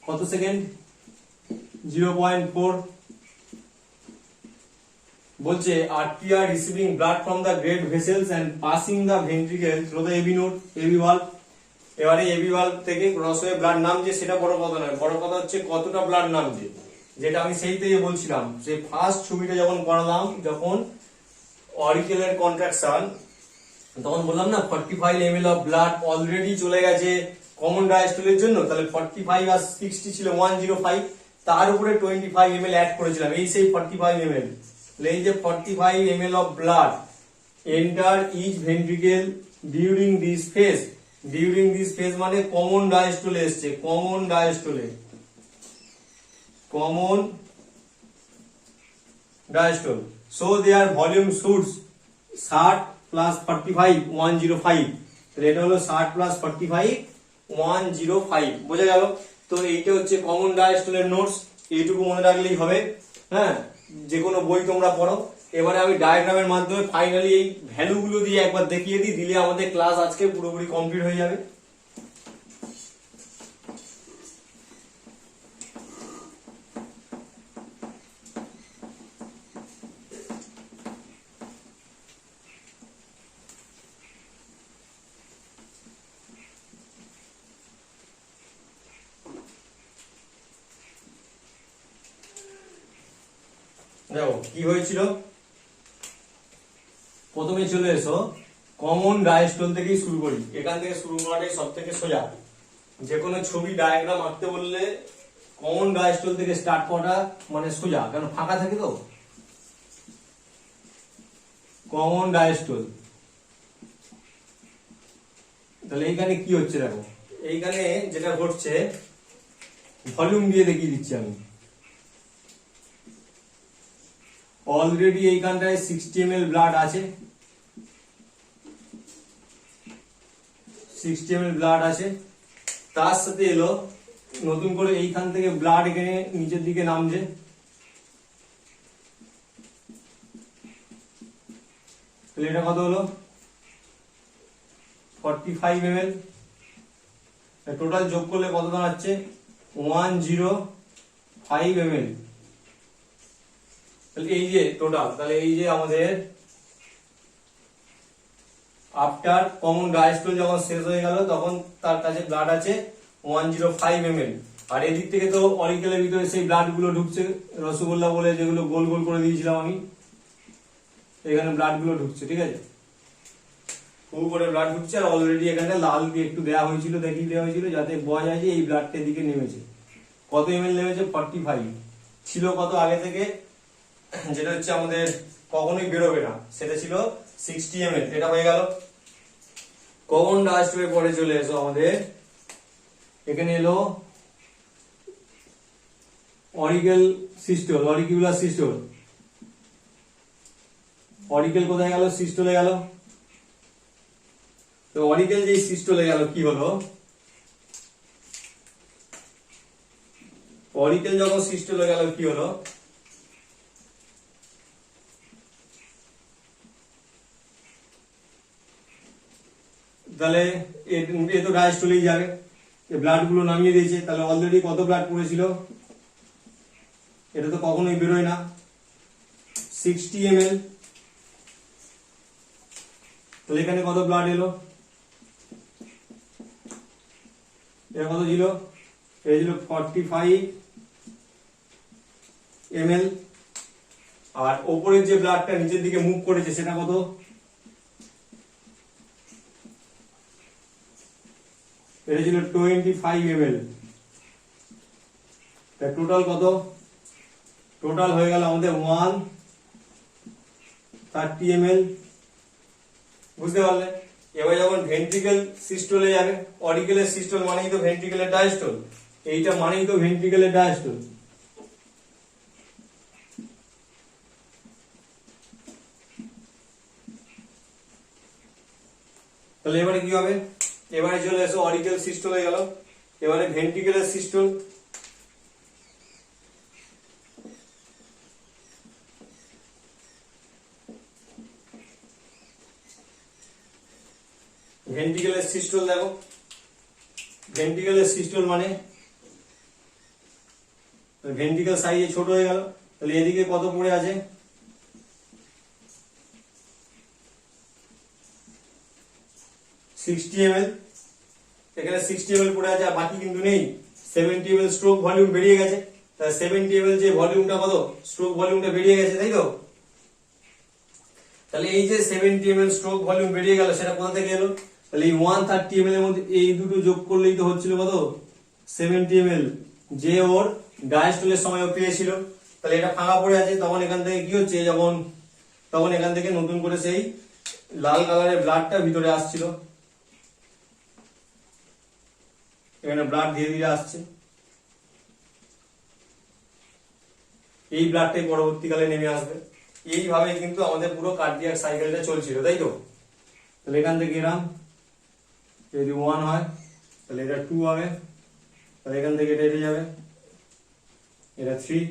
কত সেকেন্ড? 0.4। বলছে artery are receiving blood from the great vessels and passing the ventricle through the AB node AB valve. এবারে এবি ভালভ থেকে ক্রস হয়ে ব্লাড নামছে সেটা বড় কথা নয়, বড় কথা হচ্ছে কতটা ব্লাড নামছে, যেটা আমি সেইটাই বলছিলাম। যে ফার্স্ট ছবিটা যখন করালাম যখন অরিকেলের কন্ট্রাকশন তখন বললাম না 45 ml অফ ব্লাড অলরেডি চলে গেছে কমন ডায়াস্টোলের জন্য। তাহলে 45 আর 60 ছিল 105, তার উপরে 25 ml অ্যাড করেছিলাম, এই সেই 45 ml। এই যে 45 ml of blood enter each ventricle during this phase. During this phase মানে কমন ডায়াস্টোলে এসছে, কমন ডায়াস্টোলে, common diastole. So their volume should 60 plus 45 105। তাহলে এটা হলো 60 plus 45 105। বোঝা গেল? তো এইটা হচ্ছে কমন ডায়াস্টলের নোটস, এইটুকু মনে রাখলেই হবে। হ্যাঁ, যে কোনো বই তোমরা পড়ো। এবারে আমি ডায়াগ্রামের মাধ্যমে ফাইনালি এই ভ্যালুগুলো দিয়ে একবার দেখিয়ে দিই, দিলে আমাদের ক্লাস আজকে পুরোপুরি কমপ্লিট হয়ে যাবে। দেখো কি হয়েছিল, প্রথমে চলে এসো কমন ডায়াস্টল থেকেই শুরু করি। এখান থেকে শুরু করাটাই সব থেকে সোজা। যে কোনো ছবি ডায়াগ্রাম আঁকতে বললে কমন ডায়াস্টল থেকে স্টার্ট করাটা মানে সোজা, কারণ ফাঁকা থাকে তো। কমন ডায়াস্টল, তাহলে এইখানে কি হচ্ছে দেখো, এইখানে যেটা ঘটছে ভলিউম দিয়ে দেখিয়ে দিচ্ছি আমি। অলরেডি এইখানটায় 60 ml ব্লাড আছে, 60 ml ব্লাড আছে। তার সাথে এলো নতুন করে এইখান থেকে ব্লাড এখানে নিচের দিকে নামছে, তাহলে এটা কত হলো 45 ml। টোটাল যোগ করলে কত দাঁড়াচ্ছে 105 ml। তাহলে এই যে টোটাল, তাহলে এই যে আমাদের আফটার কমন ডায়াস্টল যখন শেষ হয়ে গেল তখন তার কাছে ব্লাড আছে 105 ml। আর এদিক থেকে তো অরিকেলের ভিতরে সেই ব্লাড গুলো ঢুকছে, রসগোল্লা বলে যেগুলো গোল গোল করে দিয়েছিলাম আমি, এখানে ব্লাড গুলো ঢুকছে। ঠিক আছে, খুব করে ব্লাড ঢুকছে। আর অলরেডি এখানে লাল দিয়ে একটু দেওয়া হয়েছিল, দেখিয়ে দেওয়া হয়েছিল যাতে বোঝা যায় যে এই ব্লাডটা দিকে নেমেছে। কত ml নেমেছে 45। ছিল কত আগে থেকে, যেটা হচ্ছে আমাদের কখনোই বেরোবে না, সেটা ছিল 60 ml। এটা হয়ে গেল। কমন ডায়াস্টলের পরে চলে এসো আমাদের এখানে এলো অরিকেল সিস্টল, অরিকিউলার সিস্টল। অরিকেল কোথায় গেল, সিস্টলে গেল। তো অরিকেল যে সিস্টলে গেল কি হলো, অরিকেল যখন সিস্টলে গেল কি হলো, তাহলে এ তো ডায়াস্টলেই যাবে, ব্লাড গুলো নামিয়ে দিয়েছে। তাহলে অলরেডি কত ব্লাড পড়েছিল, এটা তো কখনোই বেরোয় না, 60 ml। তাহলে এখানে কত ব্লাড এলো, এটা কত ছিল, এটা ছিল 45 ml। আর ওপরের যে ব্লাডটা নিচের দিকে মুভ করেছে সেটা কত, এটা ছিল 25 ml। টোটাল কত, টোটাল হয়ে গেল আমাদের 130 ml। বুঝতে পারলে? এবার যখন ভেন্ট্রিকেল সিস্টলে যাবে, অরিকেলের সিস্টল মানেই তো ভেন্ট্রিকেলের ডায়াস্টল, এইটা মানেই তো ভেন্ট্রিকেলের ডায়াস্টল। তাহলে এবারে কি হবে, এবারে চলে এসো অরিকেল সিস্টল হয়ে গেল, এবারে ভেন্ট্রিকেলের সিস্টল। ভেন্ট্রিকেলের সিস্টল দেখো, ভেন্ট্রিকেলের সিস্টল মানে ভেন্ট্রিকেল সাইজে ছোট হয়ে গেল। তাহলে এদিকে কত পড়ে আছে, সিক্সটি ml। এখানে 60 ml পড়ে আছে, আর বাকি কিন্তু নেই। 70 ml স্ট্রোক ভলিউম বেরিয়ে গেছে। তাহলে 70 ml যে ভলিউমটা কত, স্ট্রোক ভলিউমটা বেরিয়ে গেছে, তাই তো? তাহলে এই যে 70 ml স্ট্রোক ভলিউম বেরিয়ে গেল, সেটা কোথা থেকে এলো, তাহলে এই 130 ml এর মধ্যে এই দুটো যোগ করলেই তো হচ্ছিল কত 70 ml, যে ওর ডায়াস্টলের সময় ও পেয়েছিল। তাহলে এটা ফাঁকা পড়ে আছে, তখন এখান থেকে কি হচ্ছে, যখন তখন এখান থেকে নতুন করে সেই লাল কালারের ব্লাডটা ভিতরে আসছিল, এখানে ব্লাড ধীরে ধীরে আসছে। এই ব্লাডটাই পরবর্তীকালে নেমে আসবে। এইভাবে কিন্তু আমাদের পুরো কার্ডিয়াক সাইকেলটা চলছিল, তাই তো? তাহলে এখান থেকে এরাম যদি 1 হয় তাহলে এটা 2 হবে, তাহলে এখান থেকে এটা যাবে, এটা 3,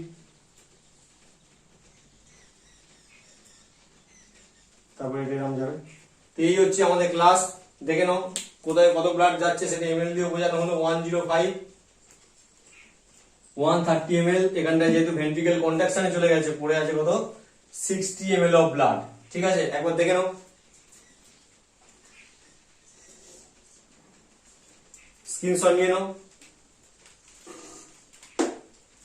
তারপরে এটা এরকম যাবে। তো এই হচ্ছে আমাদের ক্লাস। দেখে নাও কোথায় কত ব্লাড যাচ্ছে, সেটা এমএল দিয়ে বোঝানো হলো। 105 130 ml। এখানটায় যেহেতু ভেন্ট্রিকেল কন্ট্রাকশনে চলে গেছে, পড়ে আছে কত 60 ml অফ ব্লাড। ঠিক আছে, একবার দেখে নাও, স্ক্রিনশট নিয়ে নাও।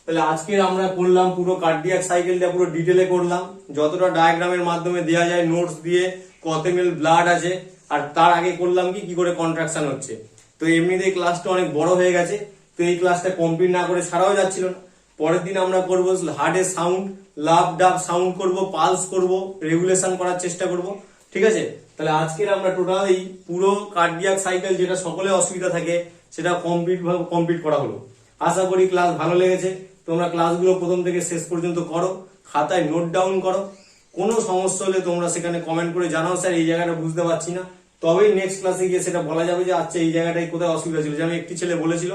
তাহলে আজকের আমরা করলাম পুরো কার্ডিয়াক সাইকেলটা পুরো ডিটেলে করলাম, যতটা ডায়াগ্রামের মাধ্যমে দেওয়া যায়, নোটস দিয়ে কত এমএল ব্লাড আছে, আর তার আগে করলাম কি করে কন্ট্রাকশন হচ্ছে। তো এমনিতেই ক্লাসটা অনেক বড় হয়ে গেছে, তো এই ক্লাসটা কমপ্লিট না করে ছাড়াও যাচ্ছিল না। পরের দিন আমরা করব হার্টের সাউন্ড, লাভ ডাব সাউন্ড করব, পালস করব, রেগুলেশন করার চেষ্টা করব। ঠিক আছে, তাহলে আজকের আমরা টোটাল এই পুরো কার্ডিয়াক সাইকেল যেটা সকলে অসুবিধা থাকে সেটা কমপ্লিট করা হলো। আশা করি ক্লাস ভালো লেগেছে। তোমরা ক্লাসগুলো প্রথম থেকে শেষ পর্যন্ত করো, খাতায় নোট ডাউন করো। কোনো সমস্যা হলে তোমরা সেখানে কমেন্ট করে জানাও, স্যার এই জায়গাটা বুঝতে পারছি না, তবেই নেক্সট ক্লাসে গিয়ে সেটা বলা যাবে যে আচ্ছা এই জায়গাটায় কোথায় অসুবিধা ছিল। যেমন একটি ছেলে বলেছিল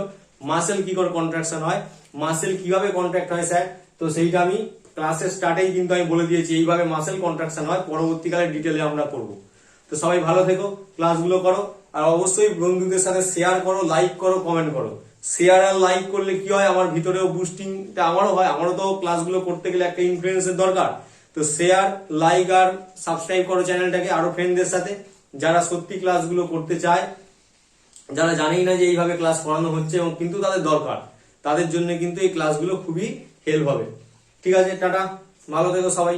মাসেল কি করে কন্ট্রাকশন হয়, মাসেল কিভাবে কন্ট্রাক্ট হয় স্যার, তো সেইটা আমি ক্লাসের স্টার্টেই কিন্তু আমি বলে দিয়েছি এইভাবে মাসেল কন্ট্রাকশন হয়, পরবর্তীকালে ডিটেলে আমরা করব। তো সবাই ভালো থেকো, ক্লাসগুলো করো, আর অবশ্যই বন্ধুদের সাথে শেয়ার করো, লাইক করো, কমেন্ট করো। শেয়ার আর লাইক করলে কি হয়, আমার ভিতরেও বুস্টিংটা আমারও হয়, আমারও তো ক্লাসগুলো করতে গেলে একটা ইনফ্লুয়েন্সের দরকার। তো শেয়ার, লাইক আর সাবস্ক্রাইব করো চ্যানেলটাকে আরো ফ্রেন্ডদের সাথে, যারা সত্যি ক্লাসগুলো করতে চায়, যারা জানেই না যে এইভাবে ক্লাস করানো হচ্ছে এবং কিন্তু তাদের দরকার, তাদের জন্য কিন্তু এই ক্লাসগুলো খুবই হেল্প হবে। ঠিক আছে, টাটা, ভালো থেকো সবাই।